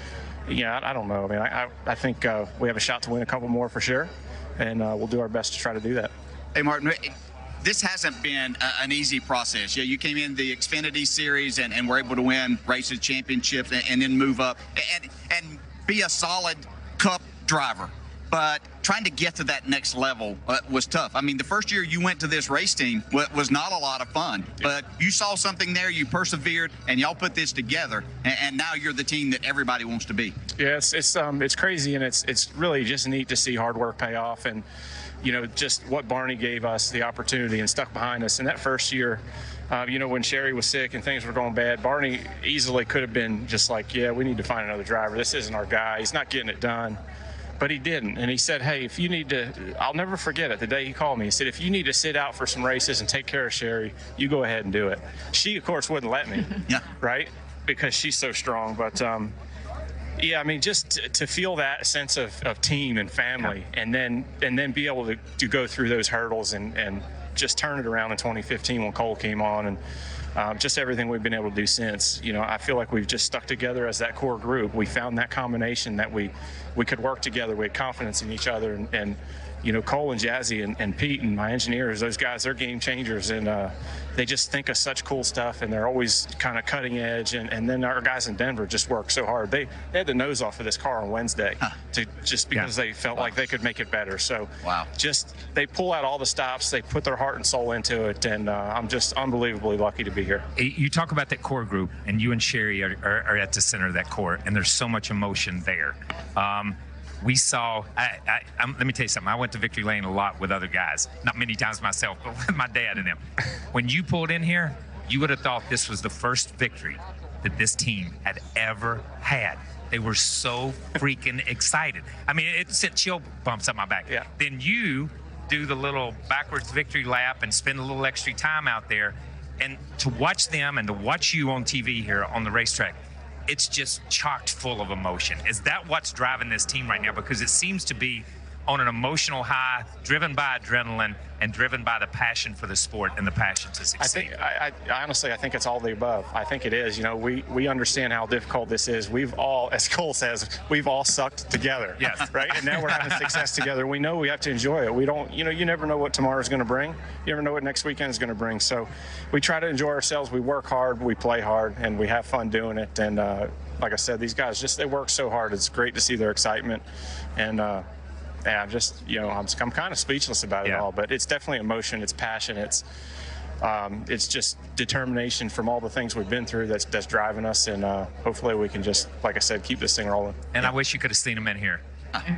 yeah, I don't know. I mean, I think we have a shot to win a couple more for sure, and we'll do our best to try to do that. Hey, Martin, this hasn't been an easy process. Yeah, you came in the Xfinity Series and were able to win races, championships, and then move up and be a solid Cup driver. But trying to get to that next level was tough. I mean, the first year you went to this race team was not a lot of fun. But you saw something there, you persevered, and y'all put this together. And now you're the team that everybody wants to be. Yes, it's crazy, and it's really just neat to see hard work pay off. And you know, just what Barney gave us the opportunity and stuck behind us. And that first year, you know, when Sherry was sick and things were going bad, Barney easily could have been just like, yeah, we need to find another driver. This isn't our guy. He's not getting it done. But he didn't. And he said, hey, if you need to, I'll never forget it, the day he called me. He said, if you need to sit out for some races and take care of Sherry, you go ahead and do it. She, of course, wouldn't let me, right? Because she's so strong. But, yeah, I mean, just to feel that sense of team and family, and then be able to go through those hurdles and just turn it around in 2015 when Cole came on, and just everything we've been able to do since. You know, I feel like we've just stuck together as that core group. We found that combination that we could work together. We had confidence in each other, and you know, Cole and Jazzy and Pete and my engineers, those guys, they're game changers, and they just think of such cool stuff, and they're always kind of cutting edge. And then our guys in Denver just work so hard. They had the nose off of this car on Wednesday to just because they felt like they could make it better. So just they pull out all the stops, they put their heart and soul into it, and I'm just unbelievably lucky to be here. You talk about that core group, and you and Sherry are at the center of that core, and there's so much emotion there. We saw, let me tell you something, I went to Victory Lane a lot with other guys, not many times myself, but with my dad and them. When you pulled in here, you would have thought this was the first victory that this team had ever had. They were so freaking excited. I mean, it sent chill bumps up my back. Yeah. Then you do the little backwards victory lap and spend a little extra time out there, and to watch them and to watch you on TV here on the racetrack, it's just chocked full of emotion. Is that what's driving this team right now? Because it seems to be on an emotional high, driven by adrenaline and driven by the passion for the sport and the passion to succeed. I honestly, I think it's all the above. I think it is. You know, we understand how difficult this is. We've all, as Cole says, we've all sucked together. Yes. Right? And now we're having success together. We know we have to enjoy it. We don't, you know, you never know what tomorrow's going to bring. You never know what next weekend is going to bring. So we try to enjoy ourselves. We work hard, we play hard, and we have fun doing it. And like I said, these guys they work so hard. It's great to see their excitement. And yeah, I'm just, you know, I'm kind of speechless about it all, but it's definitely emotion, it's passion, it's just determination from all the things we've been through that's driving us, and hopefully we can just, like I said, keep this thing rolling. And I wish you could have seen them in here.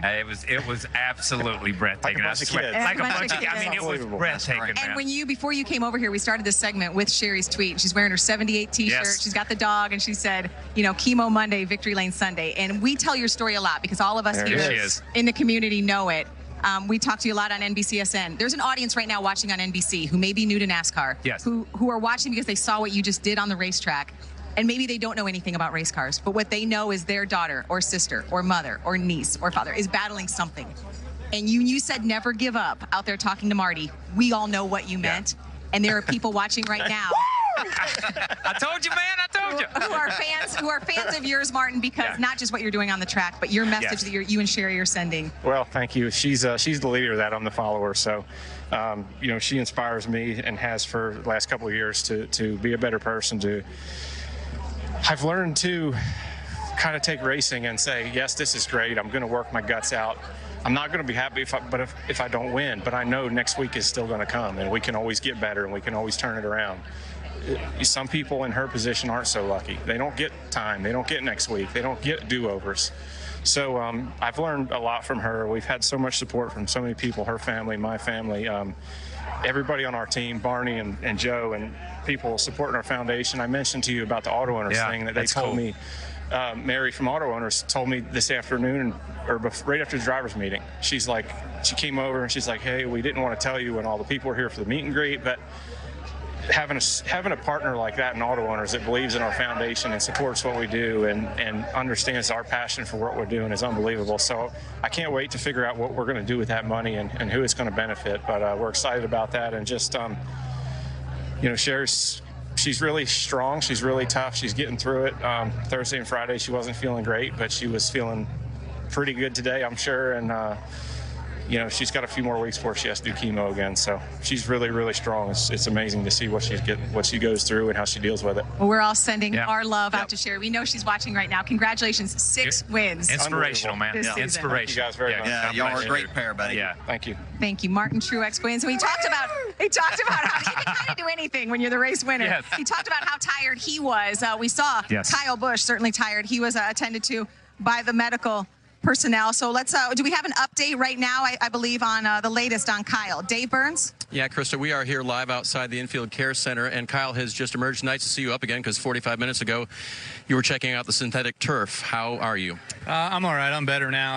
It was absolutely breathtaking. Like a bunch of kids. Like a bunch of kids. I mean, it was breathtaking, And before you came over here, we started this segment with Sherry's tweet. She's wearing her 78 T-shirt. Yes. She's got the dog, and she said, you know, Chemo Monday, Victory Lane Sunday. And we tell your story a lot because all of us here in the community know it. We talk to you a lot on NBCSN. There's an audience right now watching on NBC who may be new to NASCAR, who are watching because they saw what you just did on the racetrack. And maybe they don't know anything about race cars, but what they know is their daughter or sister or mother or niece or father is battling something. And you said never give up out there talking to Marty. We all know what you meant. And there are people watching right now. I told you, man, I told you. Who are fans of yours, Martin, because not just what you're doing on the track, but your message that you and Sherry are sending. Well, thank you. She's the leader of that. I'm the follower. So, you know, she inspires me and has for the last couple of years to be a better person. I've learned to kind of take racing and say, yes, this is great. I'm going to work my guts out. I'm not going to be happy if I don't win, but I know next week is still going to come, and we can always get better, and we can always turn it around. Some people in her position aren't so lucky. They don't get time. They don't get next week. They don't get do-overs. So I've learned a lot from her. We've had so much support from so many people, her family, my family, everybody on our team, Barney and Joe, and people supporting our foundation. I mentioned to you about the auto owners thing that they told me. Mary from Auto Owners told me this afternoon, or right after the driver's meeting. She came over and she's like, hey, we didn't want to tell you when all the people were here for the meet and greet, but having a partner like that in Auto Owners that believes in our foundation and supports what we do and understands our passion for what we're doing is unbelievable. So I can't wait to figure out what we're going to do with that money and who it's going to benefit. But we're excited about that, and just you know, she's really strong. She's really tough. She's getting through it. Thursday and Friday she wasn't feeling great, but she was feeling pretty good today, I'm sure. And you know, she's got a few more weeks before she has to do chemo again. So she's really, really strong. It's amazing to see what she goes through and how she deals with it. Well, we're all sending our love out to Sherry. We know she's watching right now. Congratulations, 6 wins. Inspirational, man. Inspirational. Thank you guys very much. Yeah, y'all are a great pair, buddy. Yeah. Thank you. Thank you. Martin Truex wins. And he talked about how you can kind of do anything when you're the race winner. Yes. He talked about how tired he was. We saw Kyle Busch certainly tired. He was attended to by the medical personnel. So let's, do we have an update right now, I believe, on the latest on Kyle? Dave Burns? Yeah, Krista, we are here live outside the Infield Care Center, and Kyle has just emerged. Nice to see you up again, because 45 minutes ago you were checking out the synthetic turf. How are you? I'm all right. I'm better now.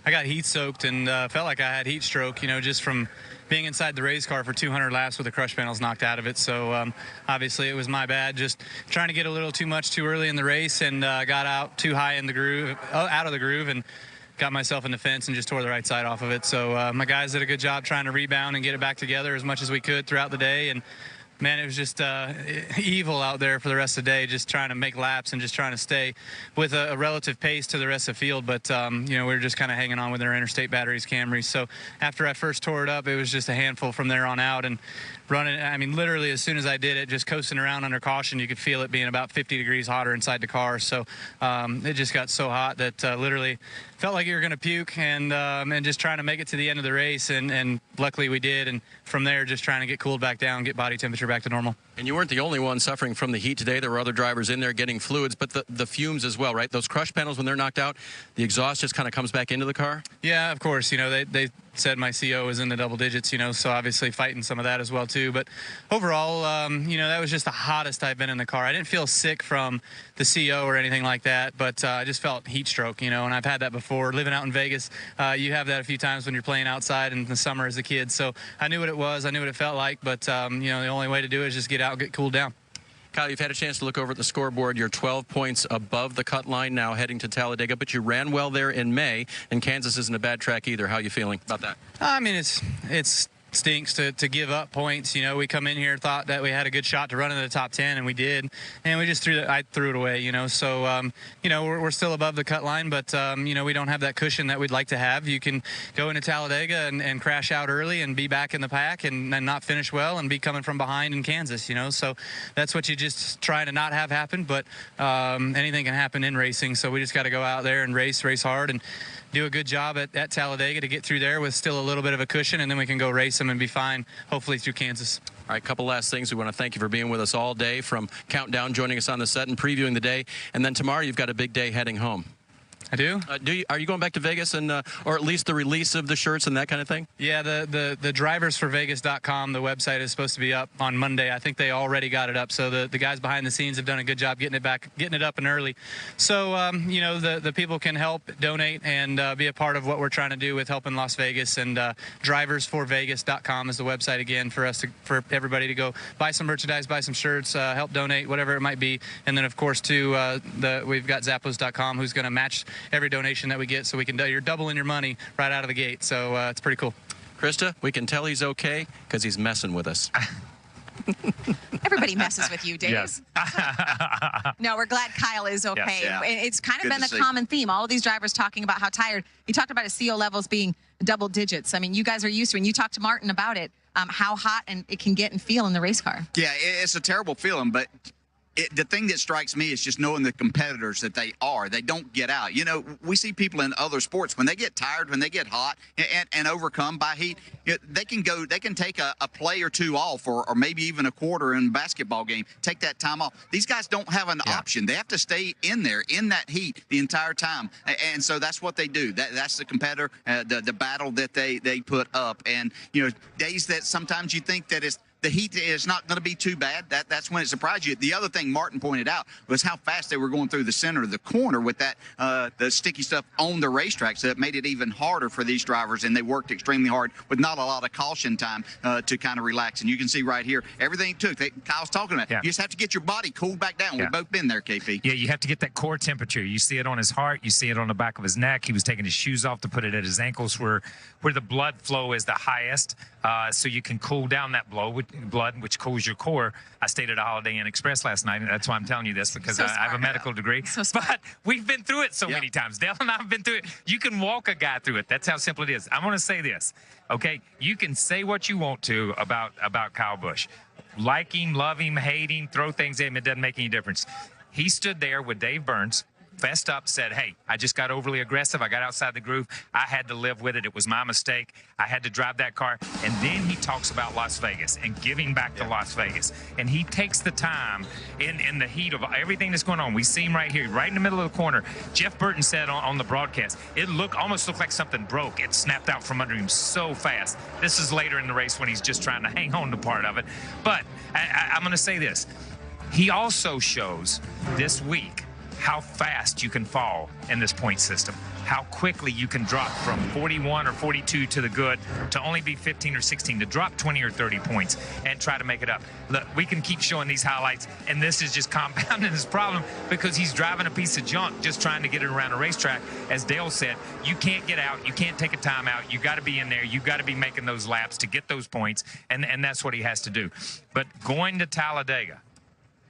I got heat soaked and felt like I had heat stroke, you know, just from being inside the race car for 200 laps with the crush panels knocked out of it. So obviously it was my bad, just trying to get a little too much too early in the race, and got out too high in the groove, out of the groove, and got myself in the fence and just tore the right side off of it. So my guys did a good job trying to rebound and get it back together as much as we could throughout the day, and Man, it was just evil out there for the rest of the day, just trying to make laps and just trying to stay with a relative pace to the rest of the field. But, you know, we were just kind of hanging on with our interstate batteries, Camrys. So after I first tore it up, it was just a handful from there on out. And running, I mean, literally as soon as I did it, just coasting around under caution, you could feel it being about 50 degrees hotter inside the car. So it just got so hot that literally felt like you were going to puke, and just trying to make it to the end of the race. And luckily we did. And from there, just trying to get cooled back down, get body temperature back to normal. And you weren't the only one suffering from the heat today. There were other drivers in there getting fluids, but the fumes as well, right? Those crush panels, when they're knocked out, the exhaust just kind of comes back into the car? Yeah, of course. You know, they said my CO was in the double digits, you know, so obviously fighting some of that as well, too. But overall, you know, that was just the hottest I've been in the car. I didn't feel sick from the CO or anything like that, but I just felt heat stroke, you know, and I've had that before. Living out in Vegas, you have that a few times when you're playing outside in the summer as a kid. So I knew what it was. I knew what it felt like, but, you know, the only way to do it is just get out and get cooled down. Kyle, you've had a chance to look over at the scoreboard. You're 12 points above the cut line now heading to Talladega, but you ran well there in May, and Kansas isn't a bad track either. How are you feeling about that? I mean, it's stinks to give up points. You know, we come in here, thought that we had a good shot to run in the top 10, and we did, and we just I threw it away, you know. So, you know, we're still above the cut line, but, you know, we don't have that cushion that we'd like to have. You can go into Talladega and crash out early and be back in the pack and not finish well and be coming from behind in Kansas, you know. So that's what you just try to not have happen, but anything can happen in racing. So we just got to go out there and race hard and do a good job at Talladega to get through there with still a little bit of a cushion, and then we can go race them and be fine, hopefully through Kansas. All right, a couple last things. We want to thank you for being with us all day, from Countdown, joining us on the set and previewing the day. And then tomorrow you've got a big day heading home. I do. Are you going back to Vegas, and or at least the release of the shirts and that kind of thing? Yeah, the driversforvegas.com, the website is supposed to be up on Monday. I think they already got it up. So the guys behind the scenes have done a good job getting it up and early. So you know, the people can help donate and be a part of what we're trying to do with helping Las Vegas. And driversforvegas.com is the website again for for everybody to go buy some merchandise, buy some shirts, help donate, whatever it might be. And then of course too, we've got Zappos.com, who's going to match every donation that we get, so you're doubling your money right out of the gate. So it's pretty cool. Krista, we can tell he's okay because he's messing with us. Everybody messes with you, Dave. Yes. No, we're glad Kyle is okay. Yes. Yeah. It's kind of Good been to a see. common theme. All of these drivers talking about how tired. You talked about his CO levels being double digits. I mean, you guys are used to it, and you talked to Martin about it, how hot and it can get and feel in the race car. Yeah, it's a terrible feeling, but the thing that strikes me is just knowing the competitors that they don't get out. You know, we see people in other sports, when they get tired, when they get hot and overcome by heat, you know, they can take a play or two off, or maybe even a quarter in a basketball game, take that time off. These guys don't have an option. They have to stay in there in that heat the entire time. And so that's what they do. That's the competitor, the battle that they put up. And, you know, days that sometimes you think that the heat is not going to be too bad. That's when it surprised you. The other thing Martin pointed out was how fast they were going through the center of the corner with that the sticky stuff on the racetrack, so it made it even harder for these drivers, and they worked extremely hard with not a lot of caution time to kind of relax. And you can see right here, everything it took. Kyle's talking about. Yeah. You just have to get your body cooled back down. Yeah. We've both been there, KP. Yeah, you have to get that core temperature. You see it on his heart. You see it on the back of his neck. He was taking his shoes off to put it at his ankles where the blood flow is the highest, so you can cool down that blood, which cools your core. I stayed at a Holiday Inn Express last night, and that's why I'm telling you this, because I have a medical degree. But we've been through it so many times. Dale and I have been through it. You can walk a guy through it. That's how simple it is. I want to say this, okay? You can say what you want to about Kyle Busch. Like him, love him, hate him, throw things at him, it doesn't make any difference. He stood there with Dave Burns, fessed up, said, hey, I just got overly aggressive. I got outside the groove. I had to live with it. It was my mistake. I had to drive that car. And then he talks about Las Vegas and giving back to Las Vegas. And he takes the time in the heat of everything that's going on. We see him right here, right in the middle of the corner. Jeff Burton said on the broadcast, it almost looked like something broke. It snapped out from under him so fast. This is later in the race when he's just trying to hang on to part of it. But I'm going to say this. He also shows this week how fast you can fall in this point system, how quickly you can drop from 41 or 42 to the good to only be 15 or 16, to drop 20 or 30 points and try to make it up. Look, we can keep showing these highlights, and this is just compounding his problem because he's driving a piece of junk just trying to get it around a racetrack. As Dale said, you can't get out, you can't take a timeout, you got to be in there, you got to be making those laps to get those points, and that's what he has to do. But going to Talladega,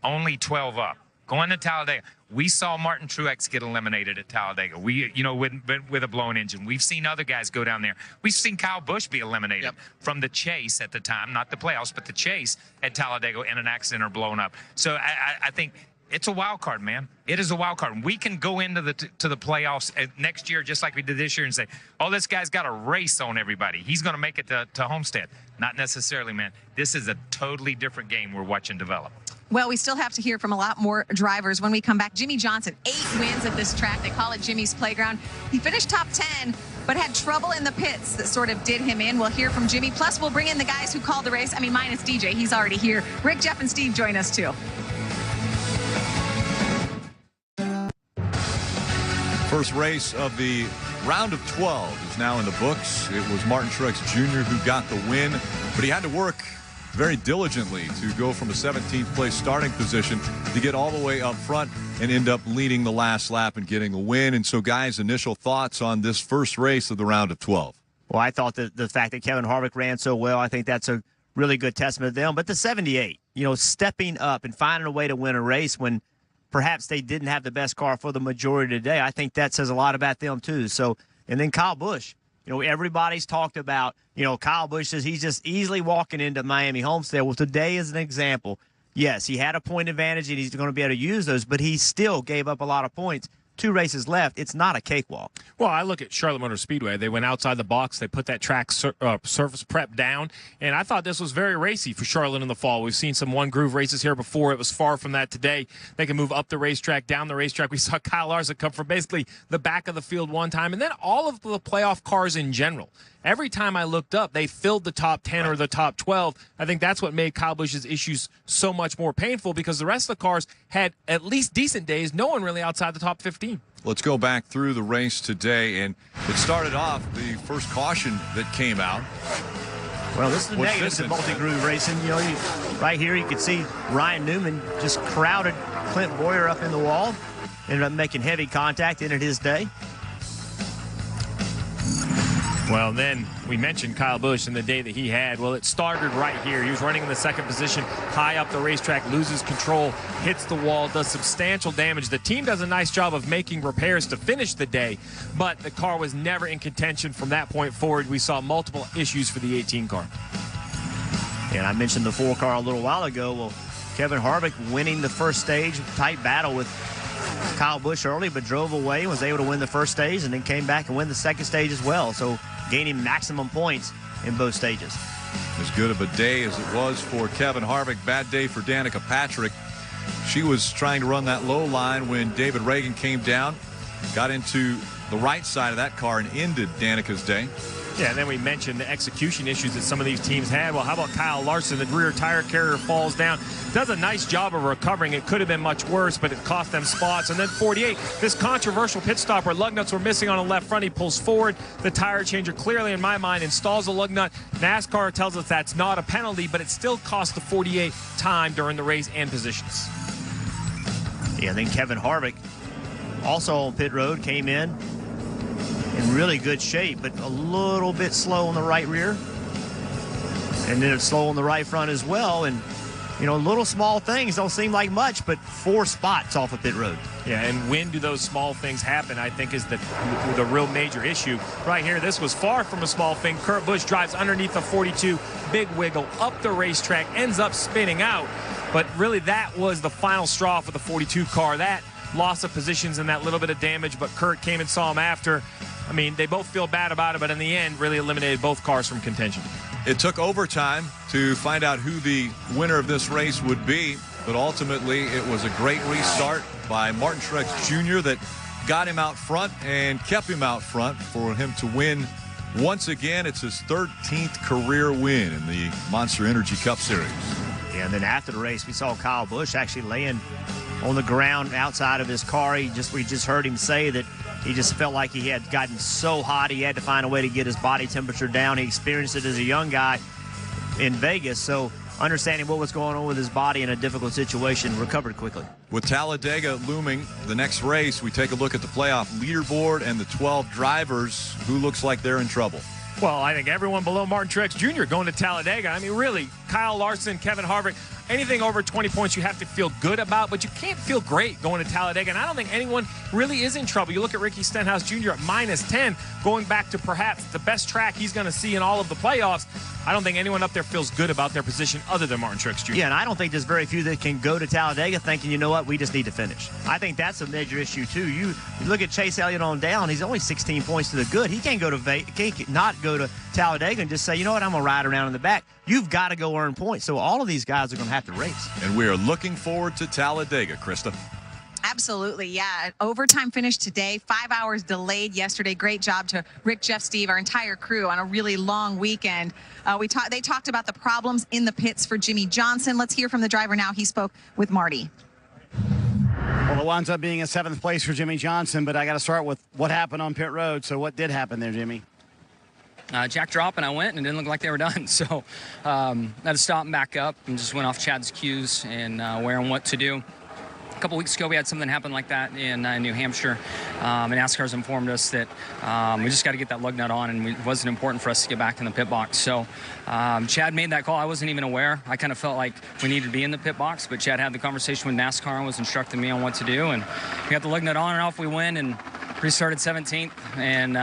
only 12 up. Going to Talladega, we saw Martin Truex get eliminated at Talladega. With a blown engine. We've seen other guys go down there. We've seen Kyle Busch be eliminated from the chase at the time, not the playoffs, but the chase at Talladega in an accident or blown up. So I think it's a wild card, man. It is a wild card. We can go into the playoffs next year just like we did this year and say, oh, this guy's got a race on everybody. He's going to make it to Homestead. Not necessarily, man. This is a totally different game we're watching develop. Well, we still have to hear from a lot more drivers when we come back. Jimmy Johnson, 8 wins at this track. They call it Jimmy's Playground. He finished top 10, but had trouble in the pits that sort of did him in. We'll hear from Jimmy. Plus, we'll bring in the guys who called the race. I mean, minus DJ. He's already here. Rick, Jeff, and Steve join us, too. First race of the round of 12 is now in the books. It was Martin Truex Jr. who got the win, but he had to work very diligently to go from a 17th place starting position to get all the way up front and end up leading the last lap and getting a win. And so, guys, initial thoughts on this first race of the round of 12? Well, I thought that the fact that Kevin Harvick ran so well, I think that's a really good testament to them. But the 78, stepping up and finding a way to win a race when perhaps they didn't have the best car for the majority of the day, I think that says a lot about them too. So, and then Kyle Busch. Everybody's talked about, Kyle Busch says he's just easily walking into Miami Homestead. Well, today is an example. Yes, he had a point advantage, and he's going to be able to use those, but he still gave up a lot of points. 2 races left. It's not a cakewalk. Well, I look at Charlotte Motor Speedway. They went outside the box. They put that track surface prep down, and I thought this was very racy for Charlotte in the fall. We've seen some one-groove races here before. It was far from that today. They can move up the racetrack, down the racetrack. We saw Kyle Larson come from basically the back of the field one time, and then all of the playoff cars in general. Every time I looked up, they filled the top 10 or the top 12. I think that's what made Kyle Busch's issues so much more painful because the rest of the cars had at least decent days. No one really outside the top 15. Let's go back through the race today, and it started off the first caution that came out. Well, this is the negative to multi-groove racing. Right here you can see Ryan Newman just crowded Clint Boyer up in the wall. Ended up making heavy contact, ended his day. Well, then we mentioned Kyle Busch and the day that he had. Well, it started right here. He was running in the second position, high up the racetrack, loses control, hits the wall, does substantial damage. The team does a nice job of making repairs to finish the day, but the car was never in contention from that point forward. We saw multiple issues for the 18 car. And I mentioned the 4 car a little while ago. Well, Kevin Harvick winning the first stage, tight battle with Kyle Busch early, but drove away, was able to win the first stage, and then came back and win the second stage as well. So gaining maximum points in both stages. As good of a day as it was for Kevin Harvick, bad day for Danica Patrick. She was trying to run that low line when David Reagan came down, got into the right side of that car and ended Danica's day. Yeah, and then we mentioned the execution issues that some of these teams had. Well, how about Kyle Larson? The rear tire carrier falls down. Does a nice job of recovering. It could have been much worse, but it cost them spots. And then 48, this controversial pit stop where lug nuts were missing on the left front. He pulls forward. The tire changer clearly, in my mind, installs a lug nut. NASCAR tells us that's not a penalty, but it still cost the 48 time during the race and positions. Yeah, then Kevin Harvick, also on pit road, came in really good shape, but a little bit slow on the right rear. And then it's slow on the right front as well. And, little small things don't seem like much, but 4 spots off of pit road. Yeah, and when do those small things happen, I think, is the real major issue. Right here, this was far from a small thing. Kurt Busch drives underneath the 42, big wiggle, up the racetrack, ends up spinning out. But really, that was the final straw for the 42 car. That loss of positions and that little bit of damage, but Kurt came and saw him after. I mean, they both feel bad about it, but in the end, really eliminated both cars from contention. It took overtime to find out who the winner of this race would be, but ultimately it was a great restart by Martin Truex Jr. that got him out front and kept him out front for him to win once again. It's his 13th career win in the Monster Energy Cup Series. Yeah, and then after the race, we saw Kyle Busch actually laying on the ground outside of his car. We just heard him say that he just felt like he had gotten so hot he had to find a way to get his body temperature down. He experienced it as a young guy in Vegas, so understanding what was going on with his body in a difficult situation, recovered quickly. With Talladega looming, the next race, we take a look at the playoff leaderboard and the 12 drivers who looks like they're in trouble. Well, I think everyone below Martin Truex Jr. going to Talladega. I mean, really, Kyle Larson, Kevin Harvick, anything over 20 points you have to feel good about, but you can't feel great going to Talladega. And I don't think anyone really is in trouble. You look at Ricky Stenhouse Jr. at -10, going back to perhaps the best track he's going to see in all of the playoffs. I don't think anyone up there feels good about their position other than Martin Truex Jr. Yeah, and I don't think there's very few that can go to Talladega thinking, you know what, we just need to finish. I think that's a major issue, too. You look at Chase Elliott on down, he's only 16 points to the good. He can't not go to Talladega and just say, you know what, I'm going to ride around in the back. You've got to go earn points. So all of these guys are going to have to race. And we are looking forward to Talladega, Krista. Absolutely, yeah. Overtime finish today, 5 hours delayed yesterday. Great job to Rick, Jeff, Steve, our entire crew on a really long weekend. They talked about the problems in the pits for Jimmy Johnson. Let's hear from the driver now. He spoke with Marty. Well, it winds up being a 7th place for Jimmy Johnson, but I got to start with what happened on pit road. So what did happen there, Jimmy? Jack dropped, and I went, and it didn't look like they were done. So I had to stop and back up and just went off Chad's cues and where and what to do. A couple weeks ago, we had something happen like that in New Hampshire, and NASCAR's informed us that we just got to get that lug nut on, and it wasn't important for us to get back in the pit box. So Chad made that call. I wasn't even aware. I kind of felt like we needed to be in the pit box, but Chad had the conversation with NASCAR and was instructing me on what to do, and we got the lug nut on and off we went, and restarted 17th, and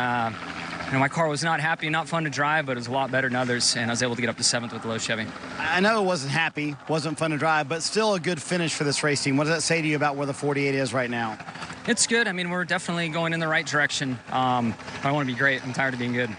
my car was not happy, not fun to drive, but it was a lot better than others, and I was able to get up to 7th with the low Chevy. I know it wasn't happy, wasn't fun to drive, but still a good finish for this race team. What does that say to you about where the 48 is right now? It's good. I mean, we're definitely going in the right direction. I want to be great. I'm tired of being good.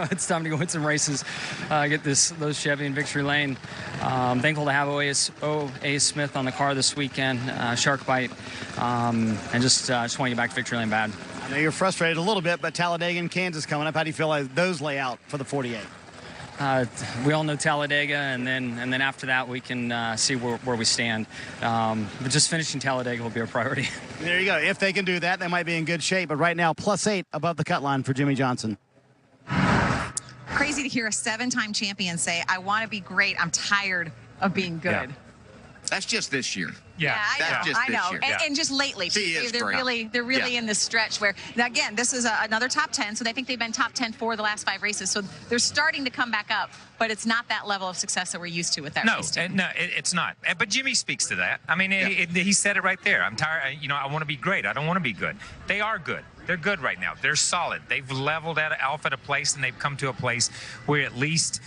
It's time to go win some races, get those Chevy in victory lane. Thankful to have O.A. Smith on the car this weekend, Shark Bite, and just want to get back to victory lane bad. I know you're frustrated a little bit, but Talladega and Kansas coming up. How do you feel like those lay out for the 48? We all know Talladega, and then after that we can see where we stand. But just finishing Talladega will be our priority. There you go. If they can do that, they might be in good shape. But right now, +8 above the cut line for Jimmy Johnson. Crazy to hear a 7-time champion say, I want to be great. I'm tired of being good. Yeah. That's just this year. Yeah, I know. And just lately, they're really in this stretch where, now again, this is another top 10, so they think they've been top 10 for the last 5 races, so they're starting to come back up, but it's not that level of success that we're used to with that race team. No, it's not. But Jimmy speaks to that. I mean, he said it right there. I'm tired. I want to be great. I don't want to be good. They are good. They're good right now. They're solid. They've leveled off at a place, and they've come to a place where at least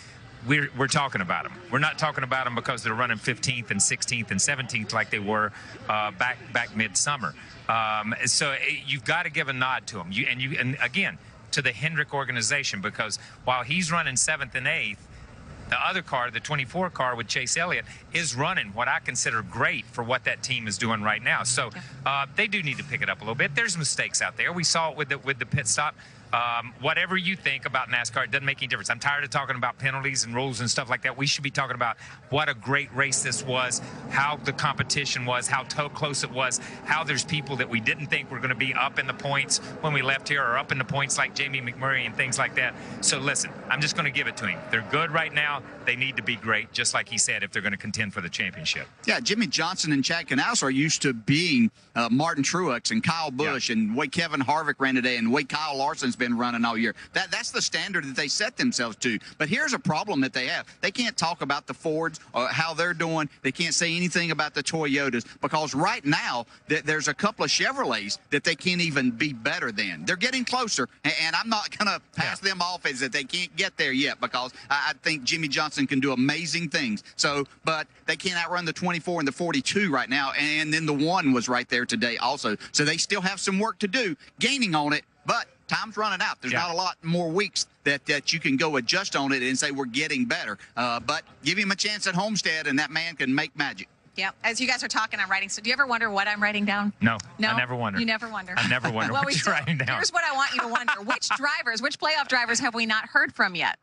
we're talking about them. We're not talking about them because they're running 15th and 16th and 17th like they were back midsummer. So you've got to give a nod to them. And again, to the Hendrick organization, because while he's running 7th and 8th, the other car, the 24 car with Chase Elliott, is running what I consider great for what that team is doing right now. So they do need to pick it up a little bit. There's mistakes out there. We saw it with the pit stop. Whatever you think about NASCAR, it doesn't make any difference. I'm tired of talking about penalties and rules and stuff like that. We should be talking about what a great race this was, how the competition was, how close it was, how there's people that we didn't think were going to be up in the points when we left here, or up in the points like Jamie McMurray and things like that. So listen, I'm just going to give it to him. They're good right now. They need to be great, just like he said, if they're going to contend for the championship. Yeah, Jimmy Johnson and Chad Knaus are used to being Martin Truex and Kyle Busch and the way Kevin Harvick ran today and the way Kyle Larson's been running all year. That's the standard that they set themselves to. But here's a problem that they have. They can't talk about the Fords or how they're doing. They can't say anything about the Toyotas, because right now there's a couple of Chevrolets that they can't even be better than. They're getting closer, and I'm not going to pass them off as that they can't get there yet, because I think Jimmy Johnson can do amazing things. So, but they can't outrun the 24 and the 42 right now, and then the 1 was right there today also. So they still have some work to do gaining on it, but time's running out. There's not a lot more weeks that you can go adjust on it and say we're getting better. But give him a chance at Homestead, and that man can make magic. Yeah. As you guys are talking, I'm writing. So do you ever wonder what I'm writing down? No, I never wonder. You never wonder. I never wonder what you're writing down. Here's what I want you to wonder. Which playoff drivers have we not heard from yet?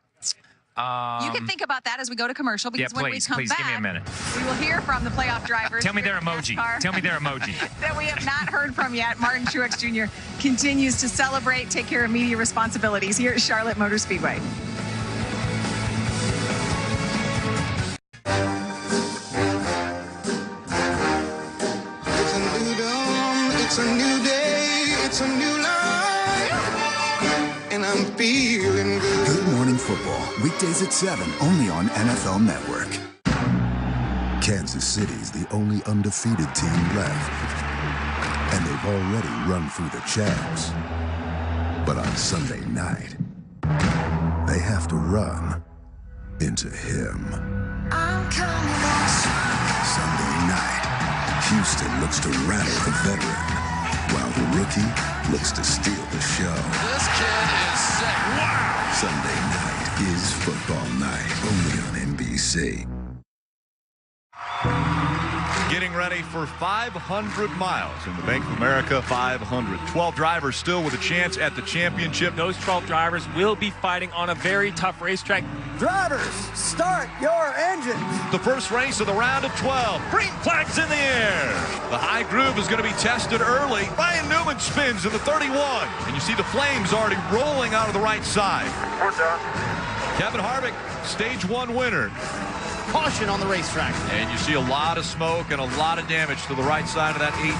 You can think about that as we go to commercial, because when we come back, give me a minute. we will hear from the playoff drivers. Tell me their emoji. Tell me their emoji. That we have not heard from yet. Martin Truex Jr. continues to celebrate, take care of media responsibilities here at Charlotte Motor Speedway. It's a new dawn, it's a new day, it's a new life, and I'm feeling good. Good Morning Football, weekdays at 7, only on NFL Network. Kansas City's the only undefeated team left, and they've already run through the champs. But on Sunday night, they have to run into him. I'm coming back. Sunday night, Houston looks to rattle the veteran, while the rookie looks to steal the show. This kid is sick. Wow. Sunday night is football night, only on NBC. Getting ready for 500 miles in the Bank of America 500. 12 drivers still with a chance at the championship. Those 12 drivers will be fighting on a very tough racetrack. Drivers, start your engines. The first race of the round of 12. Green flags in the air. The high groove is going to be tested early. Ryan Newman spins in the 31. And you see the flames already rolling out of the right side. We're done. Kevin Harvick, stage 1 winner. Caution on the racetrack. And you see a lot of smoke and a lot of damage to the right side of that 18.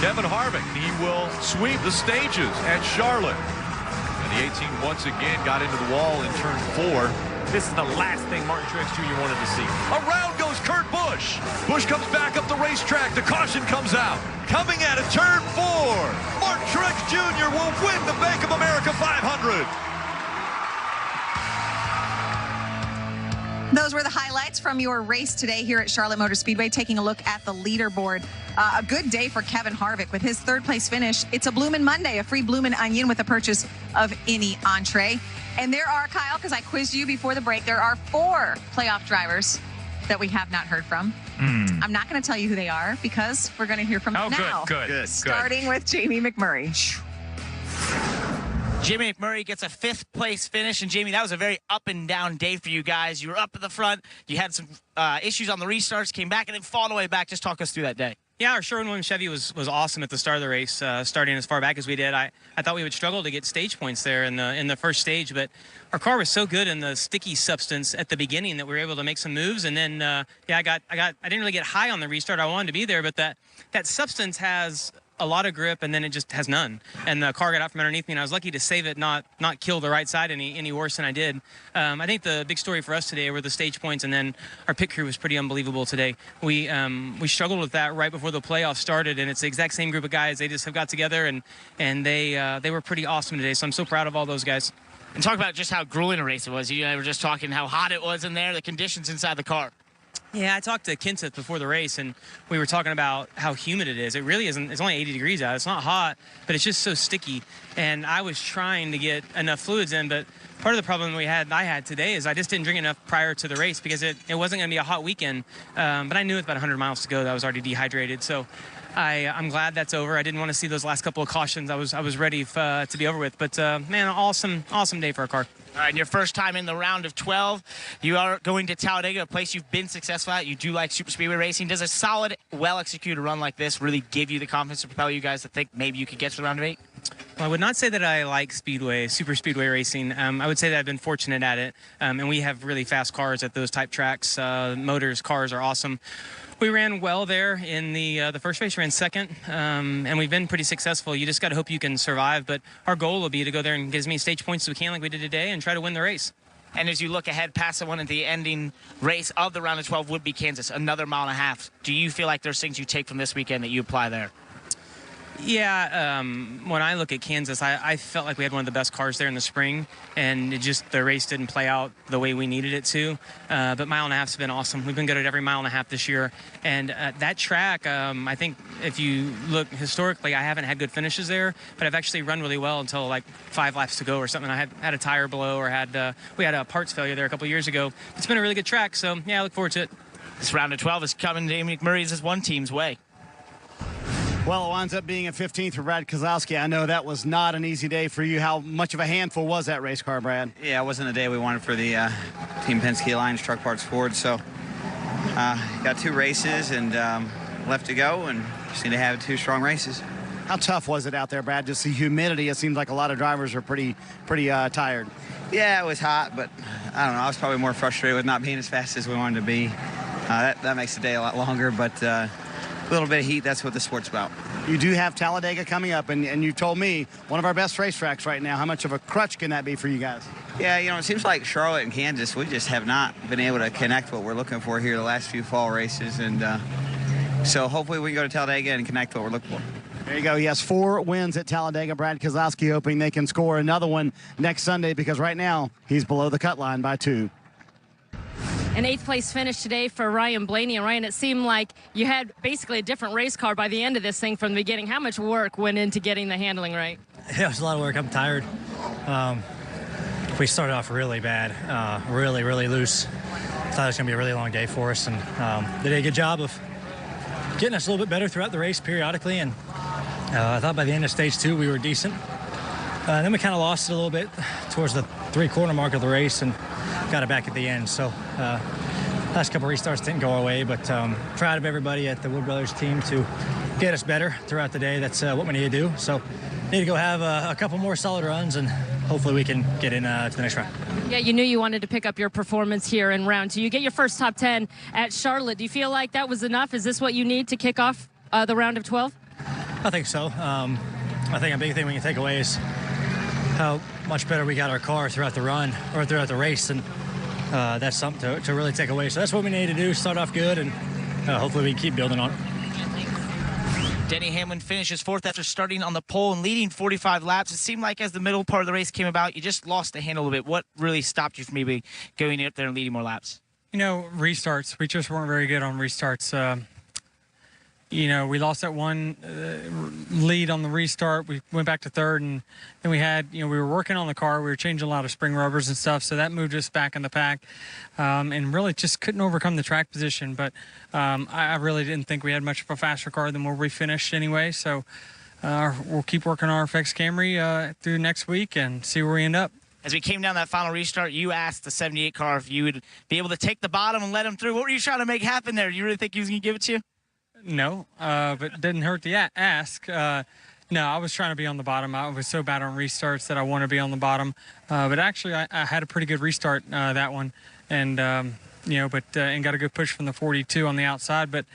Kevin Harvick, he will sweep the stages at Charlotte. And the 18 once again got into the wall in turn 4. This is the last thing Martin Truex Jr. wanted to see. Around goes Kurt Busch. Busch comes back up the racetrack. The caution comes out. Coming at it, turn 4. Martin Truex Jr. will win the Bank of America 500. Those were the highlights from your race today here at Charlotte Motor Speedway. Taking a look at the leaderboard. A good day for Kevin Harvick with his third place finish. It's a Bloomin' Monday, a free Bloomin' Onion with the purchase of any entree. And there are, Kyle, because I quizzed you before the break, there are 4 playoff drivers that we have not heard from. I'm not going to tell you who they are because we're going to hear from them now. Good. Starting with Jamie McMurray. Jamie McMurray gets a 5th place finish, and Jamie, that was a very up and down day for you guys. You were up at the front, you had some issues on the restarts, came back, and then fought all the way back. Just talk us through that day. Yeah, our Sherwin-Williams Chevy was awesome at the start of the race, starting as far back as we did. I thought we would struggle to get stage points there in the first stage, but our car was so good in the sticky substance at the beginning that we were able to make some moves. And then, I didn't really get high on the restart. I wanted to be there, but that substance has a lot of grip, and then it just has none. And the car got out from underneath me, and I was lucky to save it, not kill the right side any worse than I did. I think the big story for us today were the stage points, and then our pit crew was pretty unbelievable today. We struggled with that right before the playoffs started, and it's the exact same group of guys. They just have got together, and they were pretty awesome today. So I'm so proud of all those guys. And talk about just how grueling a race it was. You and I were just talking how hot it was in there, the conditions inside the car. Yeah, I talked to Kenseth before the race, and we were talking about how humid it is. It really isn't. It's only 80 degrees out. It's not hot, but it's just so sticky. And I was trying to get enough fluids in, but part of the problem I had today is I just didn't drink enough prior to the race because it wasn't going to be a hot weekend. But I knew with about 100 miles to go that I was already dehydrated. So I'm glad that's over. I didn't want to see those last couple of cautions. I was ready to be over with. But, man, awesome day for our car. All right, and your first time in the round of 12, you are going to Talladega, a place you've been successful at. You do like super speedway racing. Does a solid, well-executed run like this really give you the confidence to propel you guys to think maybe you could get to the round of 8? Well, I would not say that I like super speedway racing. I would say that I've been fortunate at it, and we have really fast cars at those type tracks. Cars are awesome. We ran well there in the first race. We ran second, and we've been pretty successful. You just got to hope you can survive. But our goal will be to go there and get as many stage points as we can like we did today and try to win the race. And as you look ahead past the one at the ending race of the round of 12 would be Kansas, another mile and a half. Do you feel like there's things you take from this weekend that you apply there? Yeah, when I look at Kansas, I felt like we had one of the best cars there in the spring, and the race didn't play out the way we needed it to. But mile and a half's been awesome. We've been good at every mile and a half this year. And that track, I think if you look historically, I haven't had good finishes there, but I've actually run really well until like 5 laps to go or something. I had a tire blow or we had a parts failure there a couple years ago. It's been a really good track, so yeah, I look forward to it. This round of 12 is coming Jamie McMurray's as one team's way. Well, it winds up being a 15th for Brad Keselowski. I know that was not an easy day for you. How much of a handful was that race car, Brad? Yeah, it wasn't a day we wanted for the Team Penske Alliance Truck Parts Ford. So got 2 races and left to go, and just need to have 2 strong races. How tough was it out there, Brad? Just the humidity. It seems like a lot of drivers are pretty tired. Yeah, it was hot, but I don't know. I was probably more frustrated with not being as fast as we wanted to be. That makes the day a lot longer, but a little bit of heat, that's what the sport's about. You do have Talladega coming up, and you told me one of our best racetracks right now. How much of a crutch can that be for you guys? Yeah, you know, it seems like Charlotte and Kansas, we just have not been able to connect what we're looking for here the last few fall races, and so hopefully we can go to Talladega and connect what we're looking for. There you go. He has 4 wins at Talladega. Brad Keselowski hoping they can score another one next Sunday, because right now he's below the cut line by 2. An 8th place finish today for Ryan Blaney. And Ryan, it seemed like you had basically a different race car by the end of this thing from the beginning. How much work went into getting the handling right? Yeah, it was a lot of work. I'm tired. We started off really bad, really loose. Thought it was going to be a really long day for us, and they did a good job of getting us a little bit better throughout the race periodically. And I thought by the end of stage 2 we were decent. Then we kind of lost it a little bit towards the 3-quarter mark of the race and got it back at the end. So last couple restarts didn't go our way, but proud of everybody at the Wood Brothers team to get us better throughout the day. That's what we need to do. So need to go have a couple more solid runs, and hopefully we can get in to the next round. Yeah, you knew you wanted to pick up your performance here in round 2. You get your first top 10 at Charlotte. Do you feel like that was enough? Is this what you need to kick off the round of 12? I think so. I think a big thing we can take away is how much better we got our car throughout the run or throughout the race, and that's something to really take away. So that's what we need to do, start off good, and hopefully we can keep building on it. Denny Hamlin finishes 4th after starting on the pole and leading 45 laps. It seemed like as the middle part of the race came about, you just lost the handle a little bit. What really stopped you from maybe going up there and leading more laps? You know, restarts. We just weren't very good on restarts. You know, we lost that one lead on the restart. We went back to 3rd, and then we had, you know, we were working on the car. We were changing a lot of spring rubbers and stuff, so that moved us back in the pack, and really just couldn't overcome the track position. But I really didn't think we had much of a faster car than where we finished anyway, so we'll keep working on our FX Camry through next week and see where we end up. As we came down that final restart, you asked the 78 car if you would be able to take the bottom and let him through. What were you trying to make happen there? You really think he was going to give it to you? No, but it didn't hurt to ask. No, I was trying to be on the bottom. I was so bad on restarts that I want to be on the bottom. But actually, I had a pretty good restart that one, and you know, and got a good push from the 42 on the outside. But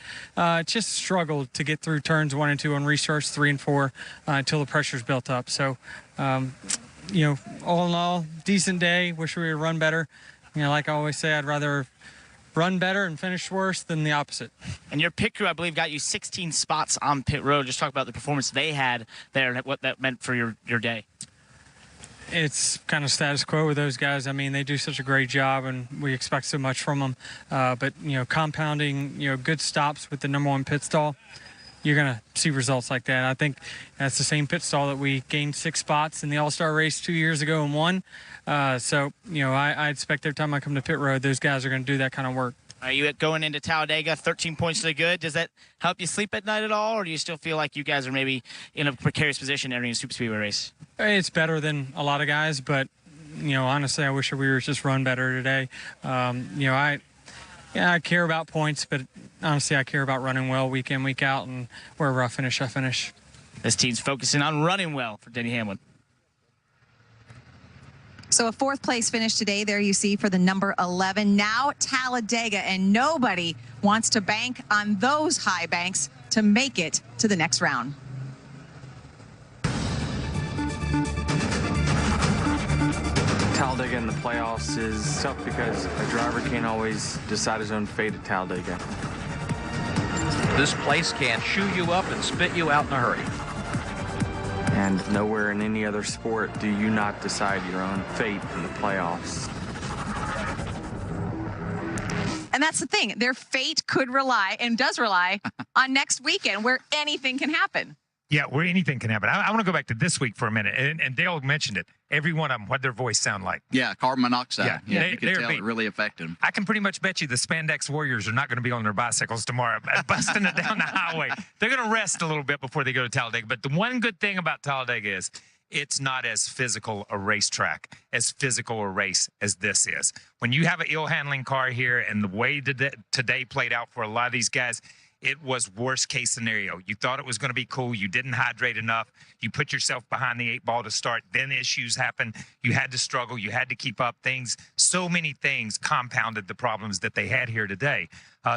just struggled to get through turns 1 and 2 on restarts, 3 and 4 until the pressure's built up. So, you know, all in all, decent day. Wish we would run better. You know, like I always say, I'd rather run better and finish worse than the opposite. And your pit crew, I believe, got you 16 spots on pit road. Just talk about the performance they had there and what that meant for your day. It's kind of status quo with those guys. I mean, they do such a great job, and we expect so much from them. But, you know, compounding, you know, good stops with the #1 pit stall, you're going to see results like that. I think that's the same pit stall that we gained 6 spots in the All-Star race 2 years ago and won. So, you know, I expect every time I come to pit road, those guys are going to do that kind of work. Are you going into Talladega, 13 points to the good? Does that help you sleep at night at all, or do you still feel like you guys are maybe in a precarious position entering a super speedway race? It's better than a lot of guys, but, you know, honestly, I wish we were just run better today. You know, I care about points, but honestly, I care about running well week in, week out, and wherever I finish, I finish. This team's focusing on running well for Denny Hamlin. So a 4th place finish today. There you see for the number 11. Now Talladega, and nobody wants to bank on those high banks to make it to the next round. Talladega in the playoffs is tough because a driver can't always decide his own fate at Talladega. This place can chew you up and spit you out in a hurry. And nowhere in any other sport do you not decide your own fate in the playoffs. And that's the thing. Their fate could rely, and does rely, on next weekend where anything can happen. Yeah, where anything can happen. I want to go back to this week for a minute, and Dale mentioned it. Every one of them, what their voice sound like. Yeah, carbon monoxide. Yeah, you can tell it really affected them. I can pretty much bet you the Spandex Warriors are not going to be on their bicycles tomorrow, busting it down the highway. They're going to rest a little bit before they go to Talladega. But the one good thing about Talladega is it's not as physical a racetrack, as physical a race as this is. When you have an ill-handling car here, and the way that today played out for a lot of these guys, it was worst case scenario. You thought it was going to be cool. You didn't hydrate enough. You put yourself behind the 8 ball to start. Then issues happened. You had to struggle. You had to keep up things. So many things compounded the problems that they had here today.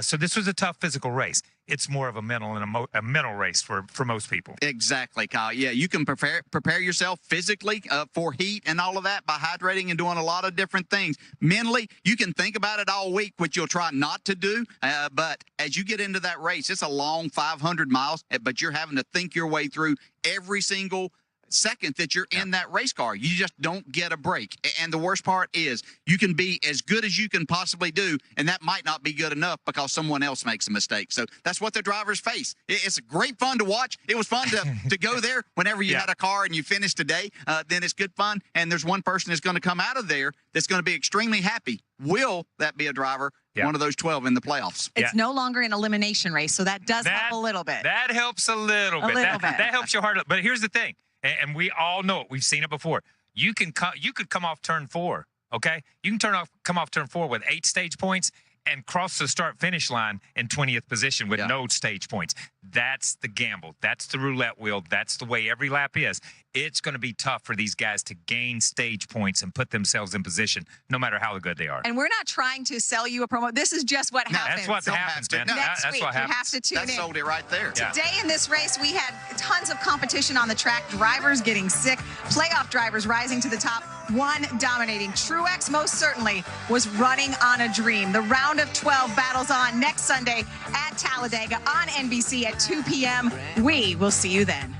So this was a tough physical race. It's more of a mental and a mental race for most people. Exactly, Kyle. Yeah, you can prepare yourself physically for heat and all of that by hydrating and doing a lot of different things. Mentally, you can think about it all week, which you'll try not to do. But as you get into that race, it's a long 500 miles, but you're having to think your way through every single second that you're in that race car. You just don't get a break. And the worst part is you can be as good as you can possibly do, and that might not be good enough because someone else makes a mistake. So that's what the drivers face. It's great fun to watch. It was fun to go there whenever you had a car and you finished today. Then it's good fun. And there's one person that's going to come out of there that's going to be extremely happy. Will that be a driver? One of those 12 in the playoffs. It's no longer an elimination race, so that does help a little bit. That helps a little bit. That helps your heart. But here's the thing. And we all know it. We've seen it before. You could come off turn 4, okay? You can come off turn 4 with 8 stage points and cross the start-finish line in 20th position with no stage points. That's the gamble. That's the roulette wheel. That's the way every lap is. It's going to be tough for these guys to gain stage points and put themselves in position, no matter how good they are. And we're not trying to sell you a promo. This is just what happens. That's what happens, man. Next That's week, what happens. you have to tune in. That sold it right there. Today in this race, we had tons of competition on the track. Drivers getting sick. Playoff drivers rising to the top. One dominating. Truex most certainly was running on a dream. The round of 12 battles on next Sunday at Talladega on NBC at 2 p.m. We will see you then.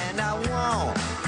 And I won't